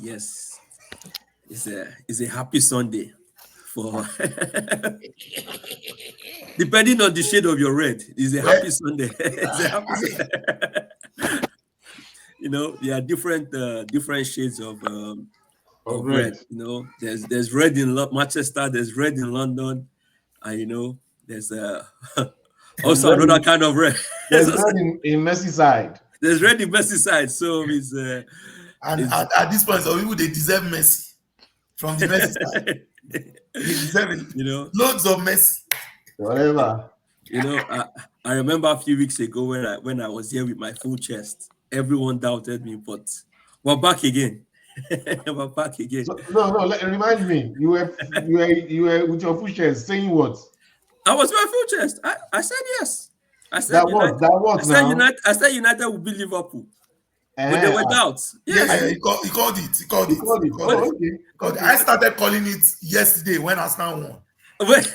yes. It's a happy Sunday for depending on the shade of your red. It's a Well, happy Sunday. It's a happy I mean, Sunday. There are different shades Of of red. red. There's red in Manchester, there's red in London, and there's There's also red another in, kind of red. there's red in Merseyside. There's red in Merseyside, so and it's at this point, some people they deserve mercy from the mercy side. They deserve it. Loads of mercy. Whatever. I remember a few weeks ago when I was here with my full chest, everyone doubted me, but we're back again. We're back again. So, no, remind me. You were with your full chest saying what? I was my full chest. I said yes. I said That United. was now. I said United will beat Liverpool. But there were Uh-huh. doubts. Yeah, Yes. he called it. He called He it. called it. Oh, okay. I started calling it yesterday when Arsenal won. Wait.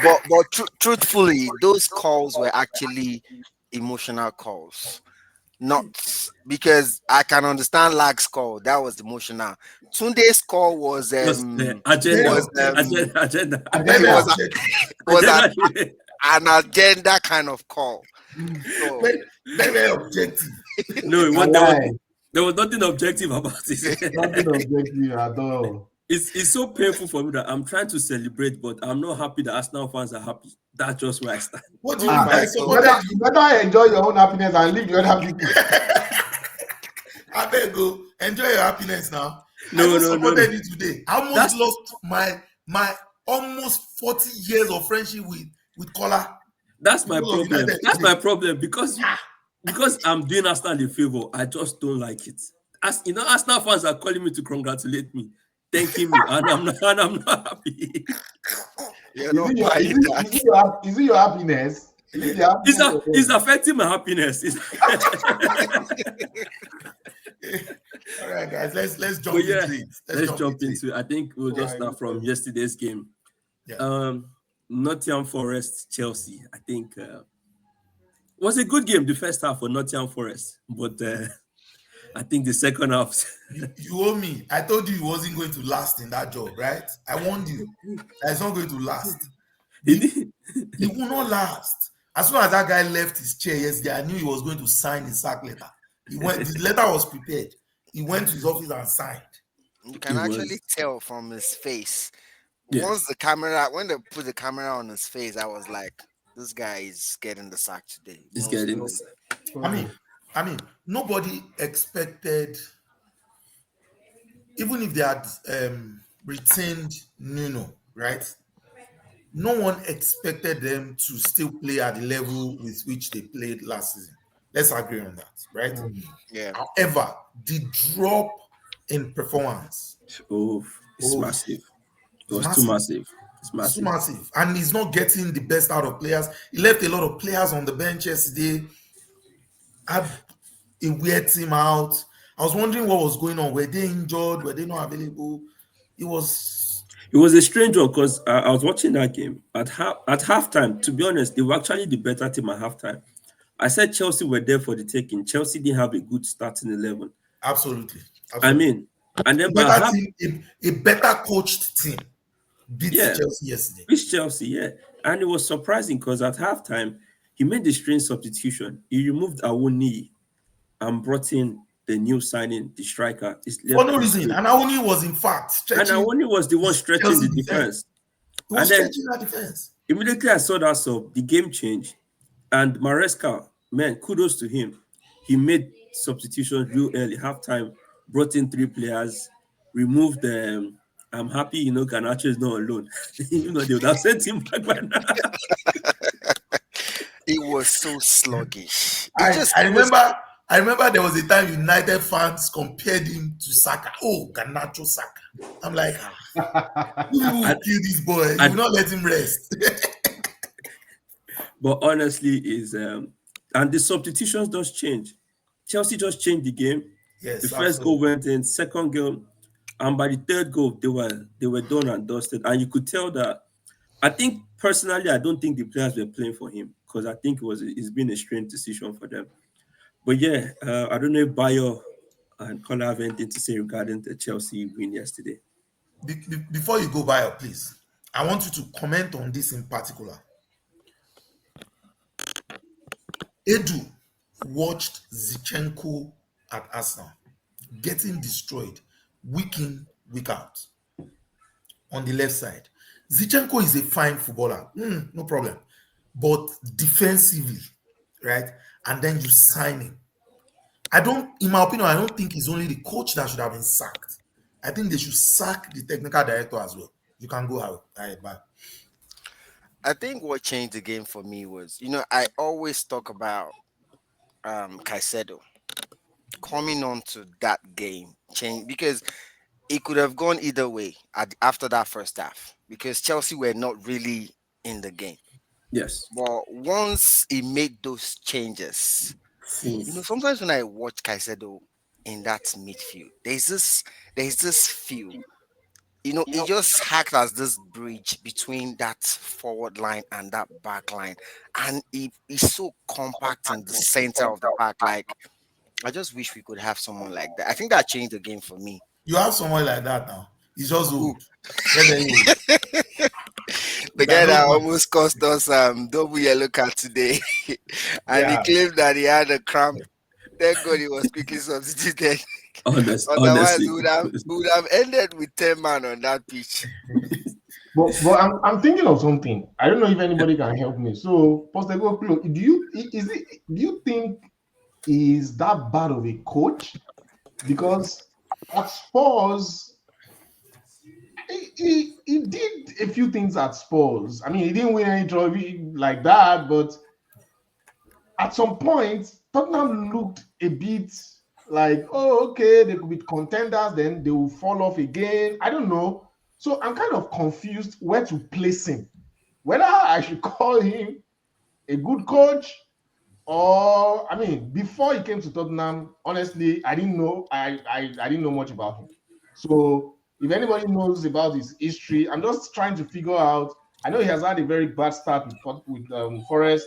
But truthfully, those calls were actually emotional calls. Not because I can understand Lag's call. That was emotional. Tunde's call was Agenda. Agenda. Very was objective. an agenda kind of call. So, Very objective. No, there was nothing objective about it. Nothing objective at all. It's so painful for me that I'm trying to celebrate, but I'm not happy that Arsenal fans are happy. That's just where I stand. What do you mean? You better enjoy your own happiness and leave the other people. I beg you, enjoy your happiness now. No. supported you today. I almost lost my almost 40 years of friendship with Kola. That's my problem. That's my problem because I'm doing Arsenal a favor. I just don't like it. Arsenal fans are calling me to congratulate me, thanking me, and I'm not happy. Is it your happiness? It's affecting my happiness. All right, guys, let's jump into it. Let's jump into it. I think we'll just start from yesterday's game. Yeah. Nottingham Forest, Chelsea. I think was a good game. The first half for Nottingham Forest, but I think the second half. You owe me. I told you he wasn't going to last in that job, right? I warned you. It's not going to last. He will not last. As soon as that guy left his chair yesterday, I knew he was going to sign his sack letter. The letter was prepared. He went to his office and signed. You can actually tell from his face. Yeah. When they put the camera on his face, I was like, this guy is getting the sack today. He's getting the sack. I mean, nobody expected, even if they had retained Nuno, right? No one expected them to still play at the level with which they played last season. Let's agree on that, right? Yeah. However, the drop in performance it's massive. It was too massive. It's massive. It's too massive. And he's not getting the best out of players. He left a lot of players on the bench yesterday. He weird him out. I was wondering what was going on. Were they injured? Were they not available? It was a strange one because I was watching that game at halftime. To be honest, they were actually the better team at halftime. I said Chelsea were there for the taking. Chelsea didn't have a good starting 11. Absolutely. I mean, and then a better coached team beat Chelsea yesterday. Beat Chelsea, yeah. And it was surprising because at halftime, he made the strange substitution. He removed Awoni and brought in the new signing, the striker. For no reason. And Awoni was, in fact, stretching. And Awoni was the one stretching the defense. He was stretching that defense. Immediately I saw that sub, the game changed. And Maresca, man, kudos to him. He made substitutions real early, halftime, brought in 3 players, removed them. I'm happy, Garnacho is not alone. They would have sent him back by now. It was so sluggish. I remember there was a time United fans compared him to Saka. Oh, Garnacho Saka. I'm like, you will kill this boy. You will not let him rest. But honestly, and the substitutions does change. Chelsea just changed the game. Yes, the first goal went in, second goal, and by the third goal, they were done and dusted. And you could tell that. I think personally, I don't think the players were playing for him because I think it's been a strange decision for them. But yeah, I don't know if Bayo And Connor have anything to say regarding the Chelsea win yesterday? Before you go by, please, I want you to comment on this in particular. Edu watched Zichenko at Arsenal getting destroyed week in, week out on the left side. Zichenko is a fine footballer, no problem. But defensively, right? And then you sign him. In my opinion, I don't think it's only the coach that should have been sacked. I think they should sack the technical director as well. You can go out. Bye. I think what changed the game for me was, I always talk about Caicedo coming on to that game change because it could have gone either way after that first half because Chelsea were not really in the game. Yes. But once he made those changes, sometimes when I watch Caicedo in that midfield, there's this feel. It just acts as this bridge between that forward line and that back line. And he's so compact in the center of the park. Like, I just wish we could have someone like that. I think that changed the game for me. You have someone like that now. He's just Who? old. Very old. The guy that almost cost us double yellow card today. And he Yeah. claimed that he had a cramp. Thank God he was quickly substituted. Otherwise, Honestly. we would have ended with 10 man on that pitch. But I'm thinking of something. I don't know if anybody can help me. So, Postecoglou, do you think is that bad of a coach? Because at Spurs, he did a few things at Spurs. I mean, he didn't win any trophy like that, but at some point, Tottenham looked a bit like, oh, okay, they could be contenders, then they will fall off again. I don't know. So I'm kind of confused where to place him. Whether I should call him a good coach or, I mean, before he came to Tottenham, honestly, I didn't know. I didn't know much about him. So if anybody knows about his history, I'm just trying to figure out. I know he has had a very bad start with Forest,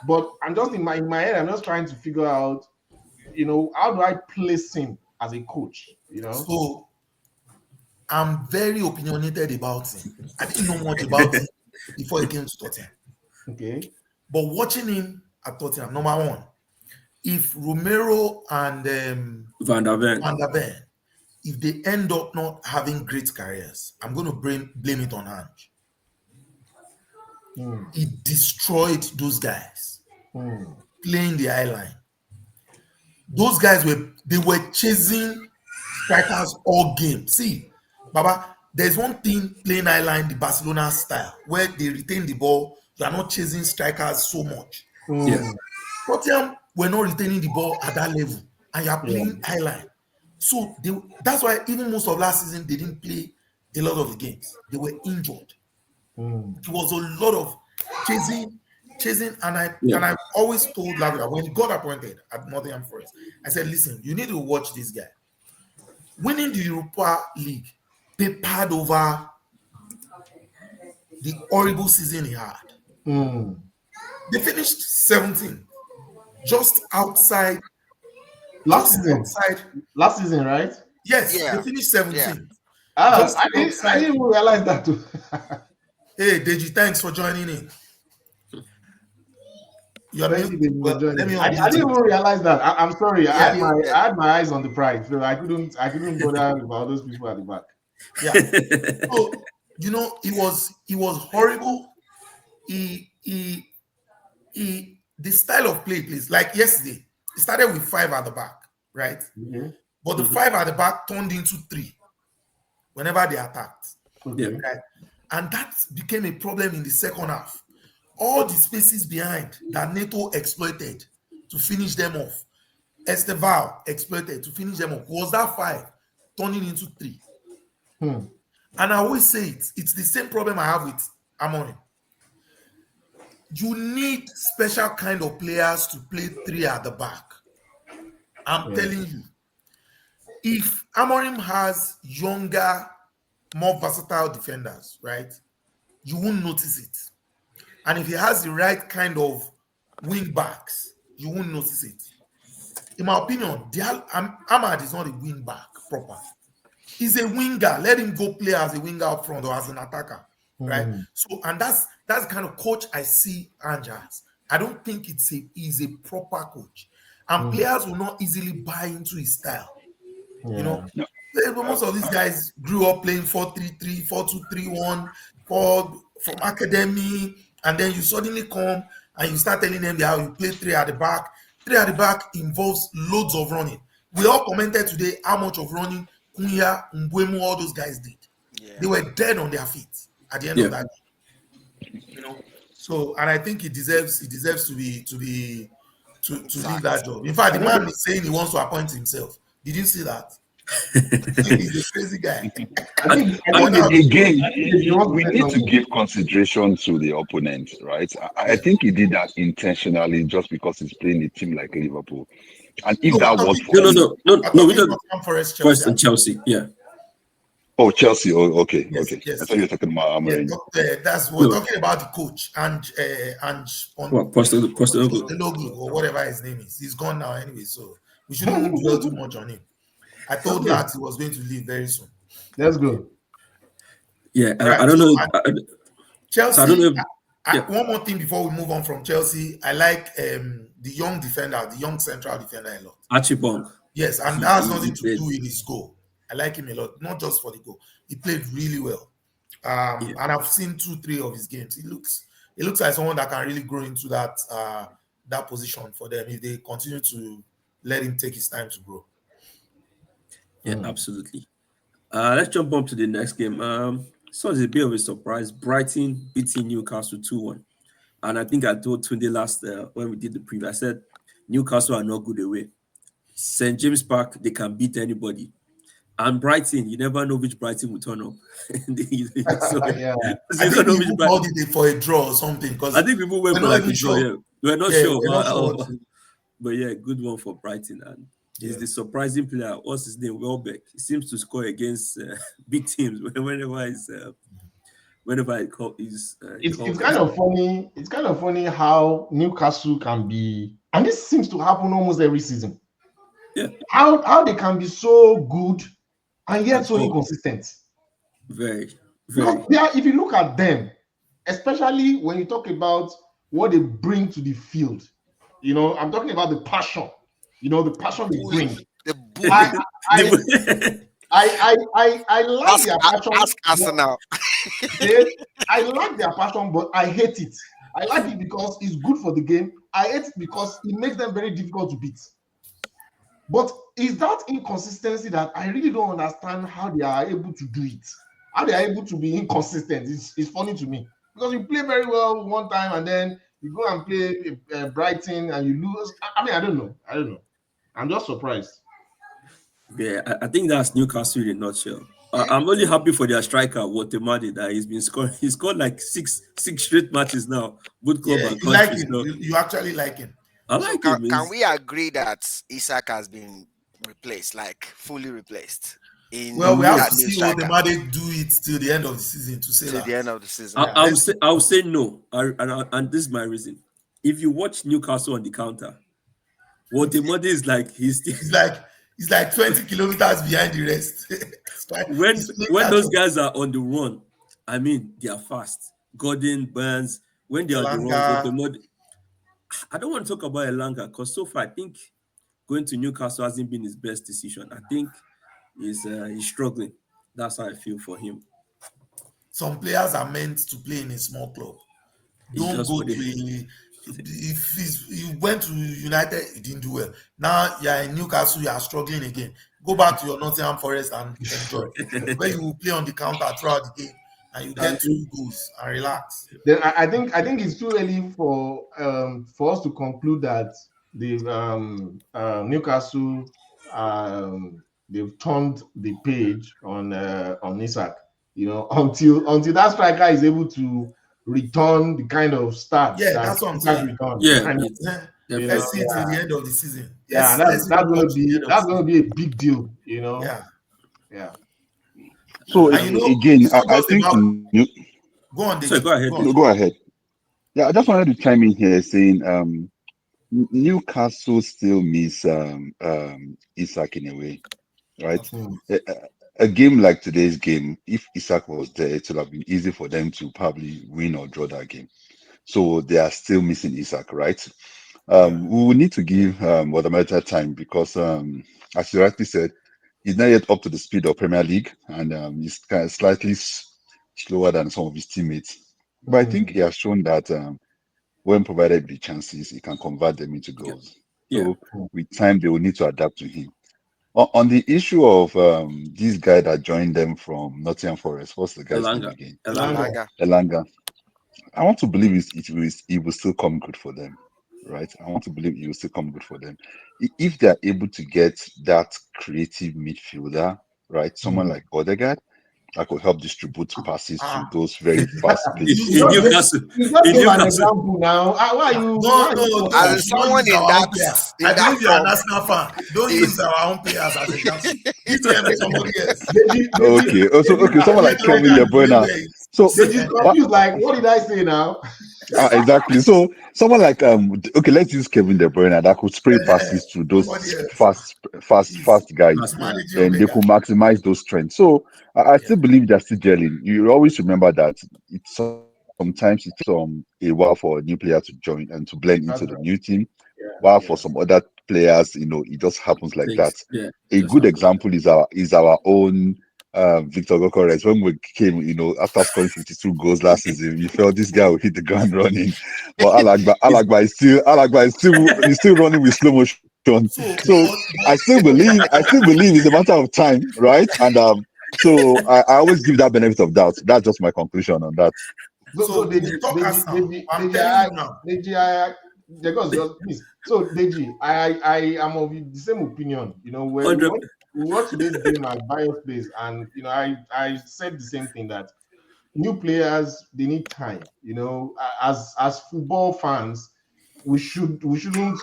but I'm just in my head. I'm just trying to figure out, how do I place him as a coach? So I'm very opinionated about him. I didn't know much about him before he came to Tottenham. Okay. But watching him at Tottenham, number one, if Romero and Van der Ven. if they end up not having great careers, I'm going to blame it on Ange. He destroyed those guys playing the eye line. Those guys were chasing strikers all game. See, Baba, there's one thing playing eye line the Barcelona style where they retain the ball. You are not chasing strikers so much. Yeah. Tottenham were not retaining the ball at that level, and you are playing eye line. So that's why even most of last season they didn't play a lot of the games. They were injured. It was a lot of chasing, and I always told Lavia when he got appointed at Nottingham Forest, I said, listen, you need to watch this guy. Winning the Europa League papered over the horrible season he had. They finished 17th, just outside. Last season, right? Yes, Yeah. they finished 17th. I didn't realize that too. Hey, Deji, thanks for joining in. Thank you, David, for joining. Let me I didn't even realize that. I'm sorry. I had my eyes on the prize, so I couldn't bother about those people at the back. Yeah. So it was horrible. The style of play, please. Like yesterday, it started with 5 at the back, right? But the 5 at the back turned into 3 whenever they attacked. Okay. Right? And that became a problem in the second half. All the spaces behind that Neto exploited to finish them off, Esteval exploited to finish them off, was that 5 turning into 3. And I always say it's the same problem I have with Amorim. You need special kind of players to play 3 at the back. I'm telling you, if Amorim has younger, more versatile defenders, right, you won't notice it. And if he has the right kind of wing backs, you won't notice it. in my opinion, Ahmad is not a wing back proper. He's a winger. Let him go play as a winger up front or as an attacker, right? Mm. So, and that's the kind of coach I see Anja as. I don't think he's a proper coach, and Mm. players will not easily buy into his style. You know, Yeah. No, most of these guys grew up playing 4-3-3, 4-2-3-1, from academy, and then you suddenly come and you start telling them how you play three at the back. Three at the back involves loads of running. We all commented today how much of running Kunya, Mbwemu, all those guys did. Yeah. They were dead on their feet at the end Yeah. of that. So, and I think he deserves to leave that job. In fact, the man is saying he wants to appoint himself. Did you see that? He's a crazy guy. I think again, if you want we to say need to something, give consideration to the opponent, right? I think he did that intentionally just because he's playing a team like Liverpool. And if No, that we're was talking for No, him, no, no, no, we're no. We talking don't. Nottingham Forest, First Chelsea. and Chelsea. Yeah. oh, Chelsea, oh, okay, Yes, okay. yes. I thought you were talking about Yeah, Amorim. we're No. talking about the coach and Well, Postecoglou. Postecoglou or whatever his name is. He's gone now anyway, so we shouldn't dwell too much on him. I told Okay. Nat he was going to leave very soon. let's go. Yeah. Right. I don't So, know. Chelsea. So I don't know. Yeah. One more thing before we move on from Chelsea, I like the young defender, the young central defender a lot. Archibong. Yes, and that has nothing to do with his goal. I like him a lot, not just for the goal. He played really well. And I've seen 2-3 of his games. He looks like someone that can really grow into that position for them if they continue to let him take his time to grow. Yeah, absolutely. Let's jump on to the next game. So it's a bit of a surprise. Brighton beating Newcastle 2-1. And I think I told Tunde last when we did the preview, I said Newcastle are not good away. St. James Park, they can beat anybody. And Brighton, you never know which Brighton will turn up. So, Yeah. so I you don't think know we which even Brighton. called it for a draw or something because I think people went we're for not like even a draw. sure. Yeah. We're not Yeah, sure. we're not sure what But yeah, good one for Brighton. And he's the surprising player. What's his name? Welbeck. He seems to score against big teams whenever he's It's called. kind of funny. It's kind of funny how Newcastle can be, and this seems to happen almost every season. Yeah. How they can be so good and yet And so all- inconsistent. Very, very. Because if you look at them, especially when you talk about what they bring to the field, I'm talking about the passion. The passion they bring. The bully. I like their passion. Ask Arsenal. I like their passion, but I hate it. I like it because it's good for the game. I hate it because it makes them very difficult to beat. But is that inconsistency that I really don't understand how they are able to do it? How they are able to be inconsistent? It's funny to me because you play very well one time and then you go and play Brighton and you lose. I mean, I don't know. I'm just surprised. Yeah, I think that's Newcastle in a nutshell. I'm only happy for their striker, Watemade, that he's been scoring. He scored like six straight matches now, both club Yeah, and you like countries. him. No, You actually like him. I So like can, him. can we agree that Isak has been replaced, like fully replaced? Well, we have that to new see what striker the do it till the end of the season to say to that. the end of the season. I would say no, and this is my reason. If you watch Newcastle on the counter, Watemade is like He's like 20 kilometers behind the rest. when those guys are on the run, I mean they are fast. Gordon, Burns, when they are on the run, Elanga. Watemade. I don't want to talk about Elanga because so far I think going to Newcastle hasn't been his best decision. I think he's struggling. That's how I feel for him. Some players are meant to play in a small club. It's Don't just go what to it- if you went to United, you didn't do well. Now you're in Newcastle, you are struggling again. Go back to your Nottingham Forest and enjoy. Where you will play on the counter throughout the game and you get 2 goals and relax. Then I think it's too early for us to conclude that the Newcastle they've turned the page on Isak. Until that striker is able to return the kind of stats Yeah, that that's what I'm Isak saying. returned. Yeah, And, Let's see till the end of the season. yeah, Let's that's even going watch to the be end of the season. a big deal. Yeah. So And again, it's not I just think about go on, So Deji. go ahead. no, go ahead. Yeah, I just wanted to chime in here saying Newcastle still miss Isak in a way, right? Hmm. A game like today's game, if Isak was there, it would have been easy for them to probably win or draw that game. So they are still missing Isak, right? Yeah. We will need to give Wadameta time because, as you rightly said, he's not yet up to the speed of Premier League and he's kind of slightly slower than some of his teammates. But I think he Mm. has shown that when provided the chances, he can convert them into Yeah. goals. Yeah. So with time, they will need to adapt to him. On the issue of this guy that joined them from Nottingham Forest, what's the guy's name Elanga. again? Elanga. Elanga. Elanga. Elanga. I want to believe it will still come good for them, right? I want to believe it will still come good for them. If they are able to get that creative midfielder, right? Someone Mm. like Odegaard that could help distribute passes to Ah, those very fast paced you You In just see, gave, Newcastle. you just In gave an Newcastle. example now. Why are you? no, Why are you no, forcing we As it? should not someone use in our own that player. in I that believe you're an form, Arsenal fan. Don't it, use our own players as example. Use them somebody else. Deji, Okay. Also, Deji, okay, I someone believe like confused right Kevin De Odegaard now. is doing Bruyne. well. So, Deji's what? confused. Like, what did I say now? Exactly. So someone like okay, let's use Kevin De Bruyne that could spray passes to Somebody those else. fast guys. Pass player. Managing Then they Odegaard. could maximize those strengths. So I Yeah, still believe they're still gelling. You always remember that sometimes it takes a while for a new player to join and to blend into That's the right. new team. Yeah, While for yeah. some other players, it just happens like that. Things. Yeah. A Just good happen. example is our own Victor Gokores. When we came, after scoring 52 goals last season, we felt this guy will hit the ground running. But It's Alagba is still running with slow motion. So So, I still believe it's a matter of time, right? And so I always give that benefit of doubt. That's just my conclusion on that. So so we Deji, talk Deji, Arsenal. Deji, I'm Deji, telling you now. Deji, because just please. So Deji, I am of the same opinion. Where 100. we watched today's game at Bayern Place, and I said the same thing that new players they need time. As football fans, we shouldn't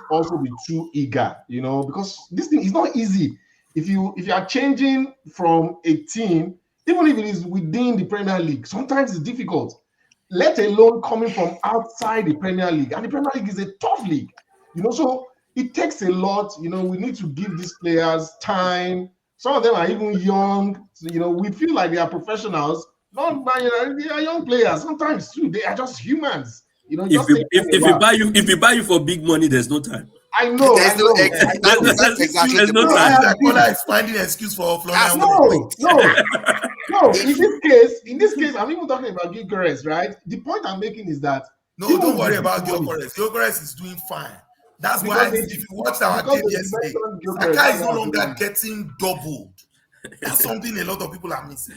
also be too eager. Because this thing is not easy. If you are changing from a team, even if it is within the Premier League, sometimes it's difficult. Let alone coming from outside the Premier League, and the Premier League is a tough league. So it takes a lot. We need to give these players time. Some of them are even young. So, we feel like they are professionals. Not, they are young players. Sometimes too, they are just humans. It If just we takes if, them a if we while. buy you for big money, there's no time. I know, there's I no know, ex- I There- that's know. there- that's There's, exactly there's the no No, This point. is I time. like Kola agree. is finding an excuse for That's Florian the Wirtz. point. No. No, in If this case, I'm even talking about Gyökeres, right? The point I'm making is that No, even don't with the worry big about money, Gyökeres. Gyökeres is doing fine. That's why because if they you watched our because game they yesterday, mentioned Gyökeres, Saka that's is no why I'm longer saying getting doubled. That's something a lot of people are missing.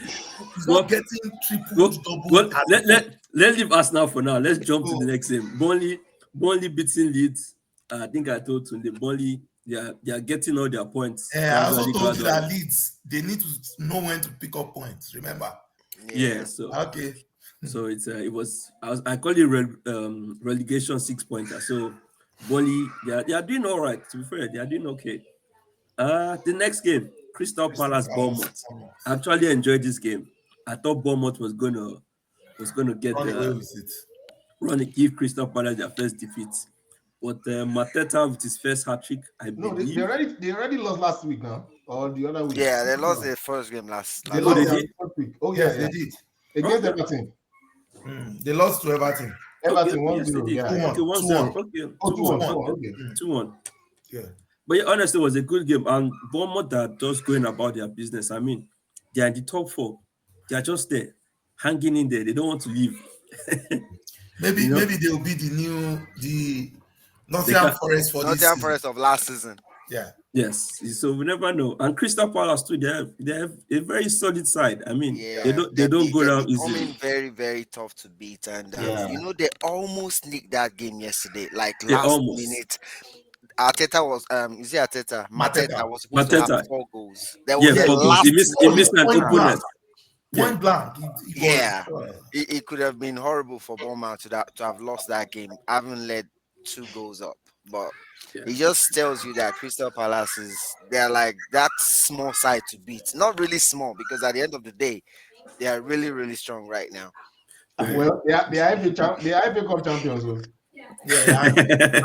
He's not Well, getting tripled, well, doubled well as before. let's leave us now for now. Let's jump to the So, next game. Burnley beating Leeds. I think I told Tunde Burnley they are getting all their points I also told you gradually. that Leeds, they need to know when to pick up points. Remember? Yeah, yeah, Okay. so I call it relegation 6 pointer. So Burnley they are doing all right. To be fair, they are doing okay. The next game, Crystal Crystal Palace Palace, Bournemouth. I Bournemouth. actually enjoyed this game. I thought Bournemouth was gonna get Run away the with it. run and give Crystal Palace their first defeat. But Mateta with his first hat trick, I no, they believe. already lost last week now, or the other week. yeah, they lost No, their first game last they last Oh, lost they season. their did. first week. Oh yeah, Yes, yeah, they did. against Okay. Everton. They lost to Everton. Okay. Everton one Yes, they zero. did. Yeah, yeah. 2-1. Okay, 1-0. 2-1. Okay, Oh, 2-1, 2-1. 2-1. 2-1. Okay, Okay. 2-1. Yeah. But yeah, honestly, it was a good game. And Bournemouth are just going about their business. I mean, they are in the top four. They are just there, hanging in there. They don't want to leave. Maybe you know, they'll be the they Nottingham can. Forest for this Nottingham season. Forest of last season. Yeah. Yes. So we never know. And Crystal Palace too. They have a very solid side. I mean, they Yeah, don't they don't go they're down easily. becoming very, very tough to beat. And Yeah. they almost nicked that game yesterday. Like They last almost. minute, Arteta was is it Arteta? Mateta. Mateta was supposed to have Mateta. 4 goals. There Yeah, was a Yes. 4 goals. He last missed. He Oh, minute. he missed an point blank. opponent. Yeah. Point blank. It was. Yeah, it could have been horrible for Bournemouth to have lost that game, having led 2 goals up. But Yeah. it just tells you that Crystal Palace they're like that small side to beat. Not really small because at the end of the day, they are really, really strong right now. Very. Well, they are FA Cup champions. So. Yeah,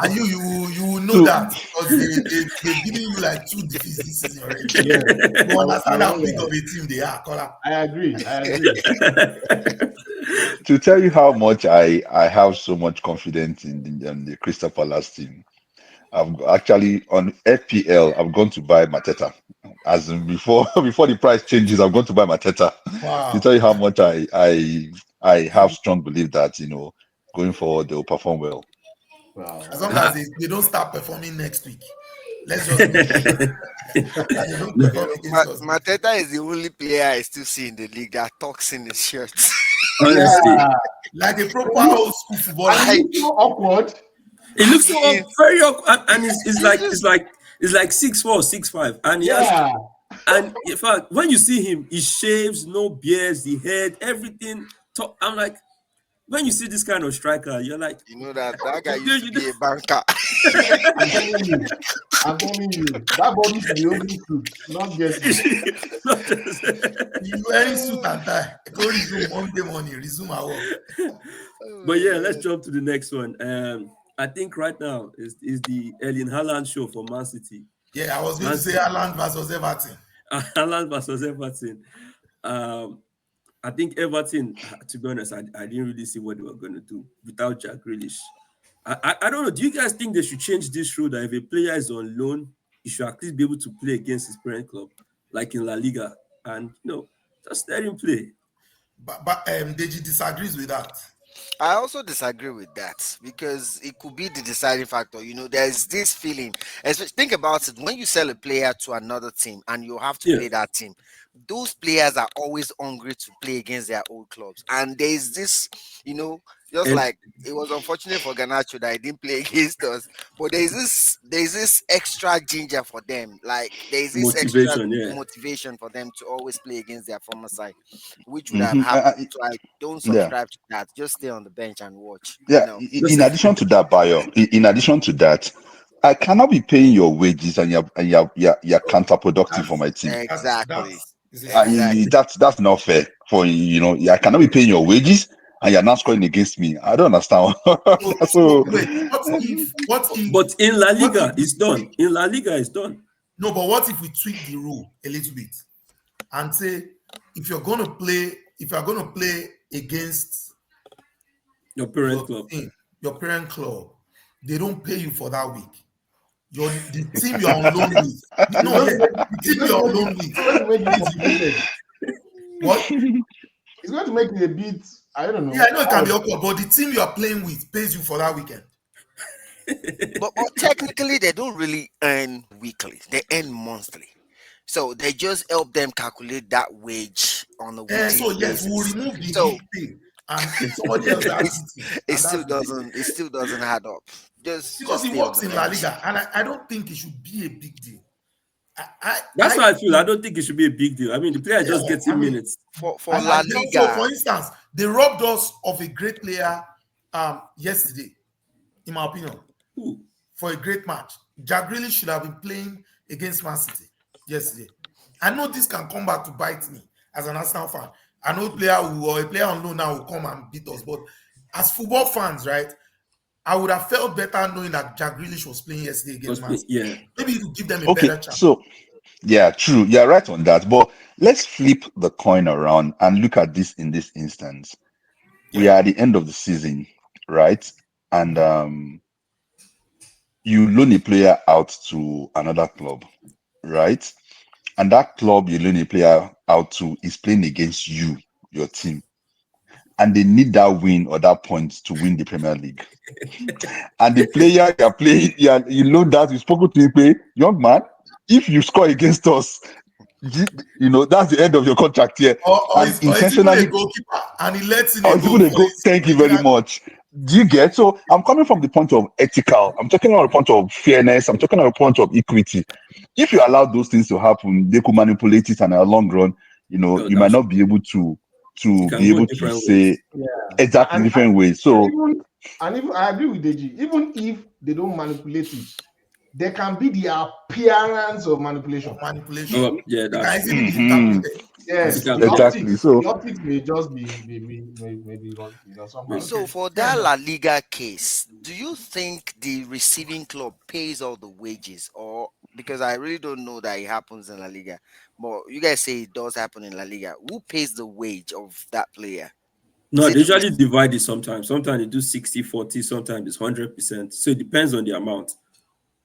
and you will know So that because they've given you like 2 defeats this season already. Yes. You understand how big Yeah. of a team they are, Kola. I agree. I agree. to tell you how much I have so much confidence in the Crystal Palace team, I've actually on FPL I've gone to buy Mateta. As in before before the price changes, I'm going to buy Mateta to Wow. tell you how much I have strong belief that going forward they'll perform well. As Wow. long as they don't start performing next week, let's just believe that they don't perform against us. Mateta is the only player I still see in the league that talks in his shirt. Honestly, Yeah. Like a proper And old school footballer. it Like, looks so awkward. it looks so in, very awkward, and it's it's like just, 6'4", 6'5", and he has. Yeah. And in fact, when you see him, he shaves, no beards, the head, everything. I'm like, when you see this kind of striker, you're like, you know that guy used dude, to you be a banker. I'm telling you. I'm telling you. That body should be only suits, not jerseys. not just. You wearing suit and tie. Go resume Monday morning, resume our work. But yeah, let's Oh, jump to the next one. I think right now is the Erling Haaland show for Man City. Yeah, I was going Man to say City, Haaland versus Everton. Haaland versus Everton. Um, I think Everton, to be honest, I didn't really see what they were going to do without Jack Grealish. I don't know. Do you guys think they should change this rule that if a player is on loan, he should at least be able to play against his parent club, like in La Liga, and just let him play. But Deji disagrees with that. I also disagree with that because it could be the deciding factor. There's this feeling. Think about it. When you sell a player to another team and you have to Yeah, play that team, those players are always hungry to play against their old clubs. And there's this, just and like it was unfortunate for Ganacho that he didn't play against us, but there's this extra ginger for them. Like there's this extra motivation. Yeah, motivation for them to always play against their former side, which would have Mhm. happened. So I don't Yeah. subscribe to that. Just stay on the bench and watch. Yeah, just in addition to that, Bayo, in addition to that, I cannot be paying your wages and you're counterproductive for That's my team. Exactly. that's is a fact. Exactly. That's not fair for I cannot be paying your wages and you're not scoring against me. I don't understand. So So wait, what if but in La what if Liga, we it's done. In La Liga, it's done. no, but what if we tweak the rule a little bit and say if you're gonna play against Your parent your club. team, your parent club, they don't pay you for that week. The team you're on loan with. It's No, going yeah, to make the it's team going to you're on make loan it, with it's going to make it pays you. complicated. What? It's going to make it a bit, I don't Yeah, know. I know it can be awkward, but the team you are playing with pays you for that weekend. But technically, they don't really earn weekly. They earn monthly. So they just help them calculate that wage on a weekly So yes, we'll basis. remove the So week pay and somebody else has it's, eating, it and still that's it. doesn't it still doesn't add up. Because Just it stay on works the in La bench. Liga, and I don't think it should be a big deal. I, I, That's I how I feel. I don't think it should be a big deal. I mean, the player yeah, just gets I in mean, minutes. For and, La and so Liga, for instance, they robbed us of a great player yesterday, in my opinion, Ooh. for a great match. Jack really should have been playing against Man City yesterday. I know this can come back to bite me as an Arsenal fan. I know a player on loan now will come and beat us, but as football fans, right? I would have felt better knowing that Jack Grealish was playing yesterday against Man City. Yeah. Maybe it would give them a okay, better chance. so yeah, true. You're right on that. But let's flip the coin around and look at this in this instance. We Yeah. are at the end of the season, right? And you loan a player out to another club, right? And that club you loan a player out to is playing against you, your team, and they need that win or that point to win the Premier League. And the player you're playing, you loan that you spoken to him, play, young man, if you score against us, that's the end of your contract here. And Or it's even a intentionally, goalkeeper and he lets in a or goal people they for go, his thank you very original. much. Do you get? So I'm coming from the point of ethical. I'm talking about the point of fairness. I'm talking about the point of equity. If you allow those things to happen, they could manipulate it, and in the long run, No, you might that's not true. be able to It be can go able to different say ways. Yeah. exactly different ways. And So even I agree with Deji. Even if they don't manipulate it, there can be the appearance of manipulation. Manipulation. Oh, yeah, It that's can true. easily be Mhm. interpreted. Yes, It can the be, yeah. Exactly. optics, So the optics may just be Maybe. somehow. So Okay, for fair that enough. La Liga case, do you think the receiving club pays all the wages, or because I really don't know that it happens in La Liga, but you guys say it does happen in La Liga? Who pays the wage of that player? Is No, it they the usually divide it sometimes. Sometimes they do 60-40, sometimes it's 100%. So it depends on the amount.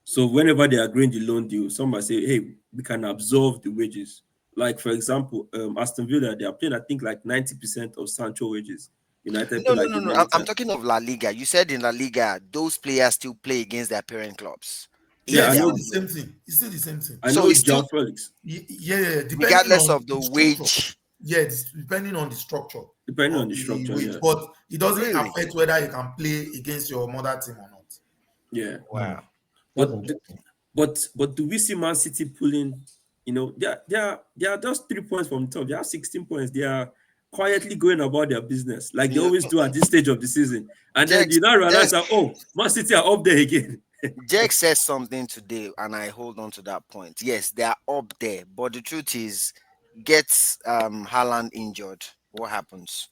So whenever they agree in the loan deal, some might say, hey, we can absorb the wages. Like, for example, Aston Villa, they are paying, I think, like 90% of Sancho wages. United pay No, no, like no, the no. remaining I'm 10. talking of La Liga. You said in La Liga, those players still play against their parent clubs, Yeah, Yeah, even I it's their still know. the own club. same thing. It's still the same thing. I So know it's João still Felix, Yeah, depending regardless on of the the structure. wage. Yeah, depending on the structure depending on of the the structure. wage, Yeah, but it doesn't Really? affect whether you can play against your mother team or not. yeah. No. Wow. That's But interesting. but do we see Man City pulling? You know, they are just 3 points from the top. They have 16 points. They are quietly going about their business like they You know, always do at this stage of the season. And then Jex, you now realize Jex, that, oh, Man City are up there again. Jex said something today, and I hold on to that point. Yes, they are up there, but the truth is, gets Haaland injured, what happens?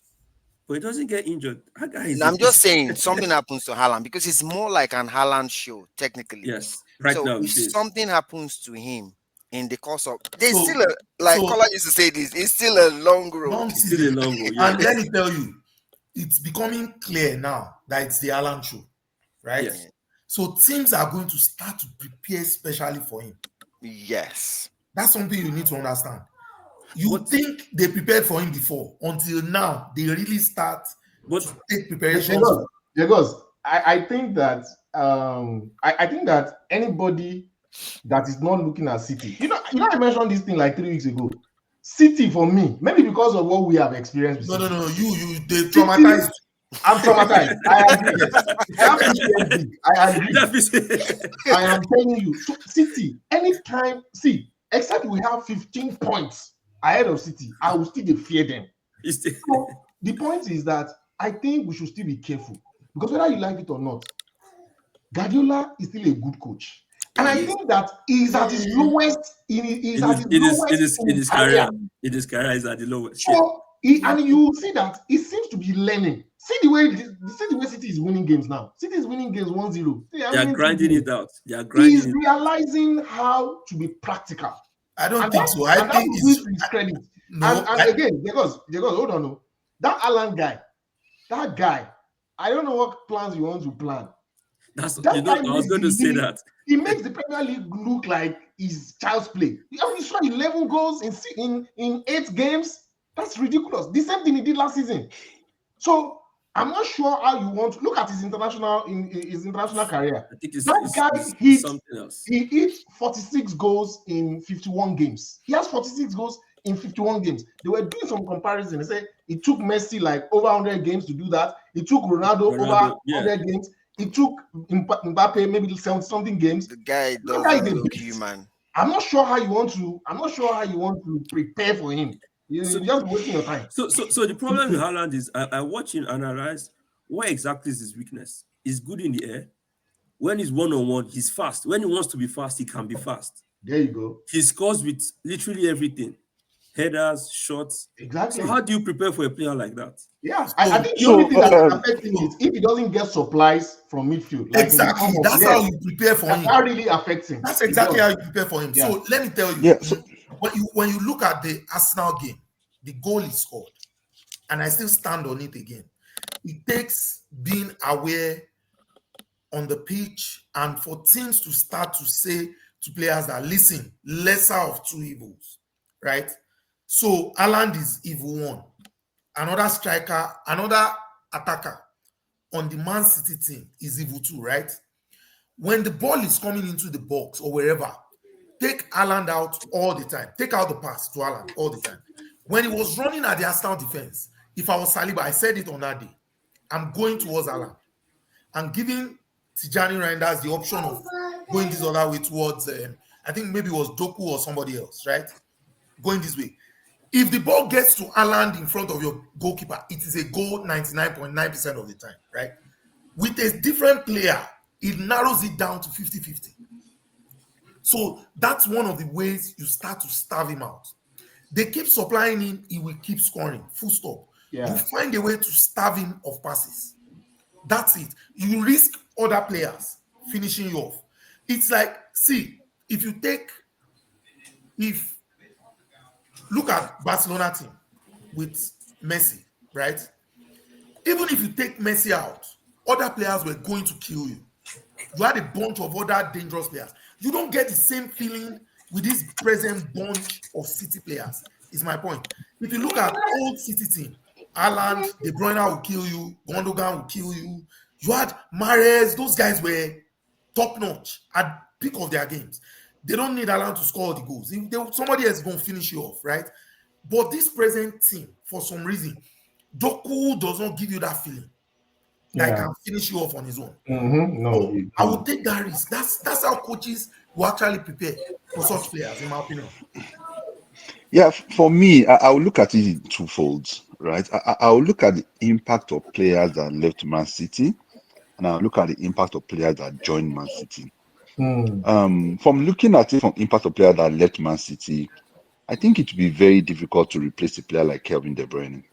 But he doesn't get injured. That guy And is, I'm just saying something happens to Haaland because it's more like an Haaland show, technically. yes, right So now if it is. something happens to him in the course of, there's So, still a, like so Kola used to say this, it's still a long road. long It's still a season, long one. and let Yes, me tell you, it's becoming clear now that it's the Alan show, right? yes. So teams are going to start to prepare specially for him. Yes. That's something you need to understand. You But think they prepared for him before until now they really start but to take preparations Because, for. because I think that I think that anybody that is not looking at City, I mentioned this thing like 3 weeks ago. City for me, maybe because of what we have experienced with No, no, City. no, you they City, traumatized. I'm traumatized. I agree. I have PTSD. I agree. that is I am telling you. So City, anytime, see, except we have 15 points ahead of City, I will still fear them. it's So the point is that I think we should still be careful because whether you like it or not, Guardiola is still a good coach. And I he is. think that he's at his lowest, he's It at is his it is it lowest is in in his his career. career. In his career is at the lowest. Yeah. So and you see that he seems to be learning. See the way City is winning games now. City is winning games 1-0. They are They are winning 2 grinding games. it out. They are He's grinding it. realizing how to be practical. I don't And think so. I that think will it's give to his credit. no. And again, because hold on, no. That Alan guy, I don't know what plans you want to plan. That's That guy I was makes going to the say league, that. he makes the Premier League look like his child's play. He saw 11 goals in 8 games. That's ridiculous. The same thing he did last season. So I'm not sure how you want to look at his international career. I think it's That it's, guy it's, it's something else. he hit 46 goals in 51 games. He has 46 goals in 51 games. They were doing some comparison. They said it took Messi like over 100 games to do that. It took Ronaldo over Ronaldo, yeah. 100 games. It took Mbappe maybe 70 something games. The guy That guy is doesn't a look beast. human. I'm not sure how you want to prepare for him. So, You're just wasting your time. so the problem with Haaland is I watch him analyze what exactly is his weakness. He's good in the air. When he's one-on-one, he's fast. When he wants to be fast, he can be fast. There you go. He scores with literally everything. Headers, shots. Exactly. So how do you prepare for a player like that? Yeah, I think the So, only thing that can affect him is if he doesn't get supplies from midfield, like in the exactly. form of That's how you prepare for him. that really affects him. That's It exactly does. how you prepare for him. Yeah. So let me tell you, yeah, so when you look at the Arsenal game, the goal is scored, and I still stand on it again. It takes being aware on the pitch and for teams to start to say to players that listen, lesser of two evils, right? So Haaland is evil one. Another striker, another attacker on the Man City team is evil two, right? When the ball is coming into the box or wherever, take Haaland out all the time. Take out the pass to Haaland all the time. When he was running at the Arsenal defense, if I was Saliba, I said it on that day, I'm going towards Haaland. I'm giving Tijani Reinders the option of going this other way towards, I think maybe it was Doku or somebody else, right? Going this way. If the ball gets to Haaland in front of your goalkeeper, it is a goal 99.9% of the time, right? With a different player, it narrows it down to 50-50. So that's one of the ways you start to starve him out. They keep supplying him, he will keep scoring. Full stop. Yeah. You find a way to starve him of passes. That's it. You risk other players finishing you off. It's like, see, if look at Barcelona team with Messi, right? Even if you take Messi out, other players were going to kill you. You had a bunch of other dangerous players. You don't get the same feeling with this present bunch of City players, is my point. If you look at old City team, Haaland, De Bruyne will kill you, Gundogan will kill you. You had Mahrez, those guys were top-notch at peak of their games. They don't need Haaland to score the goals. Somebody else is going to finish you off, right? But this present team, for some reason, Doku does not give you that feeling that he can finish you off on his own. No, so I would take that risk. That's how coaches will actually prepare for such players, in my opinion. Yeah, for me, I will look at it in two folds, right? I will look at the impact of players that left Man City, and I'll look at the impact of players that joined Man City. From looking at it from impact of players that left Man City, I think it would be very difficult to replace a player like Kevin De Bruyne.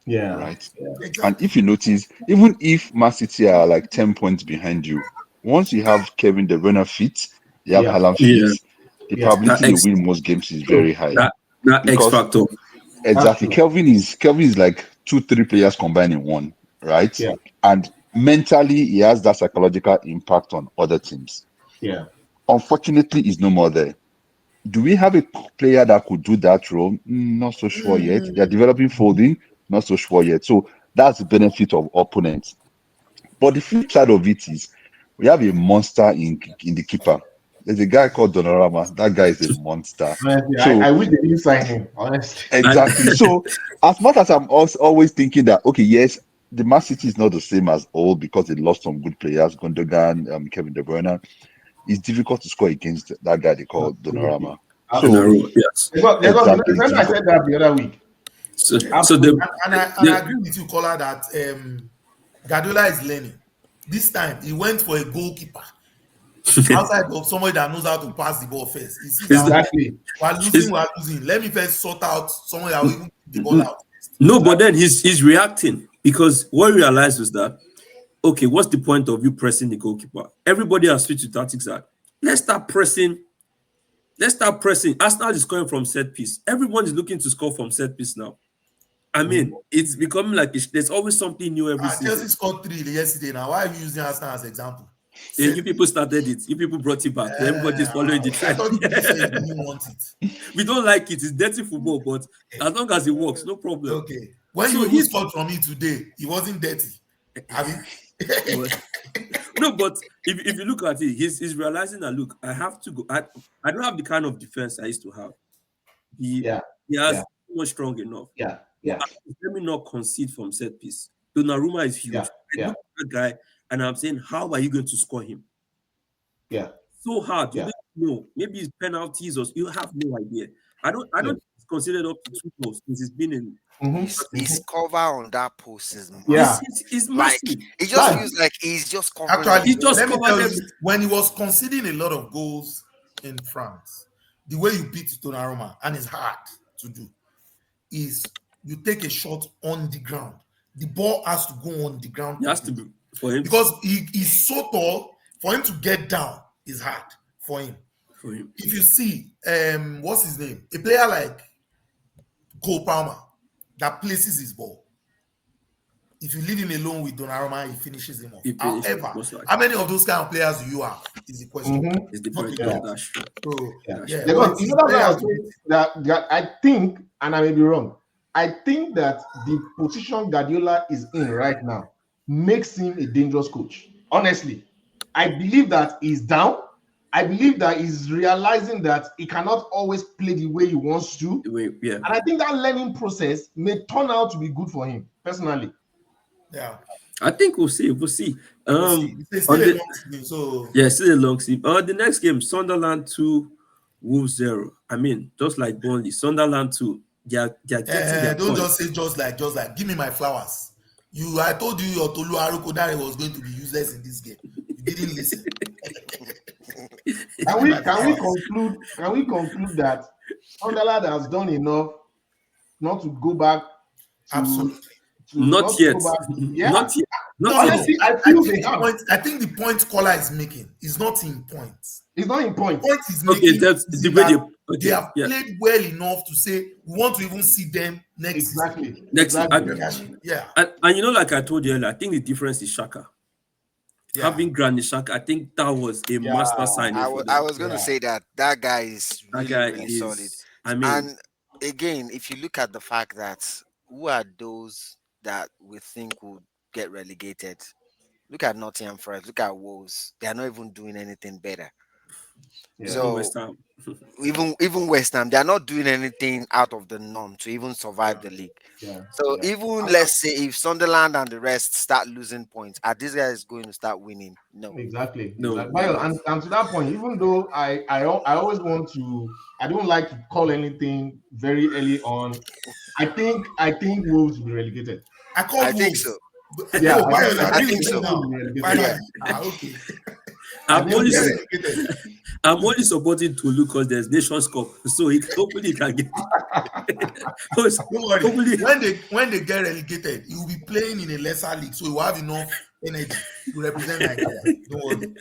Yeah. Right. Yeah. Exactly. And if you notice, even if Man City are like 10 points behind you, once you have Kevin De Bruyne fit, you have Haaland fit, the probability you win most games is very high. That X factor. Exactly. Kelvin is like 2-3 players combined in one, right? Yeah. And mentally, he has that psychological impact on other teams. Yeah. Unfortunately, he's no more there. Do we have a player that could do that role? Not so sure yet. They're developing Foden, not so sure yet. So that's the benefit of opponents. But the flip side of it is we have a monster in the keeper. There's a guy called Donnarumma. That guy is a monster. Honestly, So I wish they didn't sign him, honestly. exactly. So as much as I'm always thinking that, okay, yes, the Man City is not the same as old because they lost some good players, Gundogan, Kevin De Bruyne. It's difficult to score against that guy they call Donnarumma. So Yes. exactly. Remember I said that the other week. I agree with you, Kola, that Guardiola is learning. This time he went for a goalkeeper outside of somebody that knows how to pass the ball first. You see, Exactly. we're losing. Let me first sort out someone that will even keep the ball out. No, but then he's reacting because what he realized was that, okay, what's the point of you pressing the goalkeeper? Everybody has switched to tactics that let's start pressing. Arsenal is scoring from set piece. Everyone is looking to score from set piece now. I mean, it's becoming like there's always something new every season. Chelsea scored 3 yesterday. Now, why are you using Arsenal as an example? Yeah, you people started it. You people brought it back. Everybody's following the trend. I thought you said you didn't want it. We don't like it. It's dirty football, but as long as it works, no problem. Okay. When you scored from me today, it wasn't dirty. Have you? No, but if you look at it, he's realizing that look, I have to go. I don't have the kind of defense I used to have. He has not strong enough. Let me not concede from set piece. Donnarumma is huge. I look at that guy and I'm saying, how are you going to score him? So hard. You don't know. Maybe it's penalties or you have no idea. I don't consider up to 2 goals since he's been in. His cover on that post is it's like massive. it just feels like he's just covering. Actually, He just let me tell covered you, when he was conceding a lot of goals in France, the way you beat Donnarumma, and it's hard to do, is you take a shot on the ground. The ball has to go on the ground. It has to be for him because he's so tall. For him to get down is hard for him. If you see, what's his name? A player like Cole Palmer that places his ball. If you leave him alone with Donnarumma, he finishes him off. However, how many of those kind of players do you have? Is the question. It's the point. That I think, and I may be wrong, I think that the position Guardiola is in right now makes him a dangerous coach. Honestly, I believe that he's down. I believe that he's realizing that he cannot always play the way he wants to. And I think that learning process may turn out to be good for him, personally. Yeah. I think we'll see. We'll see. It's still a long season, so still a long season. The next game, Sunderland 2, Wolves 0. I mean, just like Burnley, Sunderland 2. They're getting their don't point. just say just like. Give me my flowers. I told you your Tolu Arukodare was going to be useless in this game. You didn't listen. Can Give we my can we flowers. conclude can we conclude that Sunderland has done enough not to go back to Absolutely. Not not to yet. go back? Yeah, Not yet. Not No, yet. no. honestly, I I feel think they the have. point. I think the point Kola is making is not in points. It's not in The points. point he's Okay, making that's is the in way they. that they Okay, have yeah. played well enough to say we want to even see them next season. Exactly, Next, exactly. Premiership. Yeah, and like I told you earlier, I think the difference is Shaka. yeah. Having Granit Shaka, I think that was a Yeah, master signing for I them. was going to yeah, say that that guy is That really, guy really solid. is. I mean, And again, if you look at the fact that who are those that we think would get relegated? Look at Nottingham Forest. Look at Wolves. They are not even doing anything better. yeah, even So West Ham. even West Ham, they are not doing anything out of the norm to even survive the league. yeah, So yeah. even let's say if Sunderland and the rest start losing points, are these guys going to start winning? No. Exactly, No, exactly. they're But not. and to that point, even though I always want to, I don't like to call anything very early on. I think Wolves will be relegated. I I called think so. Wolves. But, Yeah, oh, Bayo, you I agree think with me so. Wolves will now? be relegated. Yeah. Finally. Ah, okay. I I'm They think will only get Wolves. relegated. I'm only supporting Tolu because there's Nations Cup, so hopefully he can get it. Don't worry. Hopefully, When they get relegated, he will be playing in a lesser league, so he will have enough energy to represent Nigeria. Don't worry.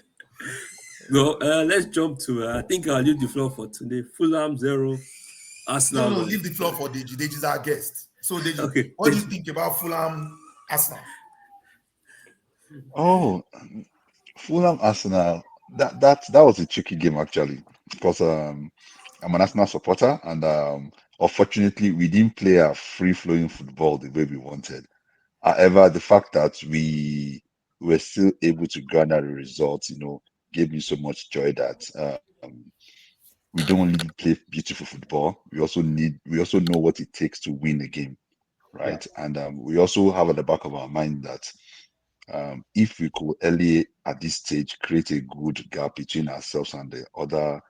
well, let's jump to. I think I'll leave the floor for today. Fulham 0, No, Arsenal no, 1. leave the floor for Deji. Deji's our guest. So Deji, Okay, what do you think about Fulham Arsenal? Oh, Fulham Arsenal. That was a tricky game actually because I'm an Arsenal supporter and unfortunately we didn't play a free flowing football the way we wanted. However, the fact that we were still able to garner the results, gave me so much joy that we don't only play beautiful football, we also know what it takes to win a game, Yeah, right? And we also have at the back of our mind that if we could early at this stage create a good gap between ourselves and the other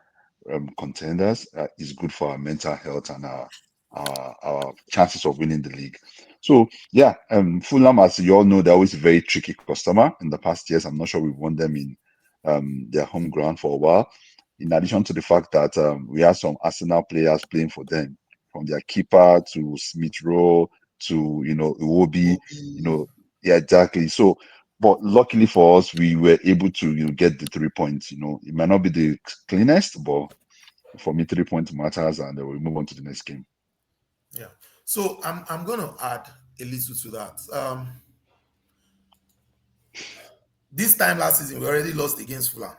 contenders, is good for our mental health and our chances of winning the league. So yeah, Fulham, as you all know, they're always a very tricky customer. In the past years, I'm not sure we've won them in their home ground for a while. In addition to the fact that we have some Arsenal players playing for them, from their keeper to Smith Rowe to Iwobi, you Obi. know, yeah, exactly. So, but luckily for us, we were able to get the 3 points. It might not be the cleanest, but for me, 3 points matters, and we move on to the next game. Yeah. So I'm gonna add a little to that. This time last season, we already lost against Fulham.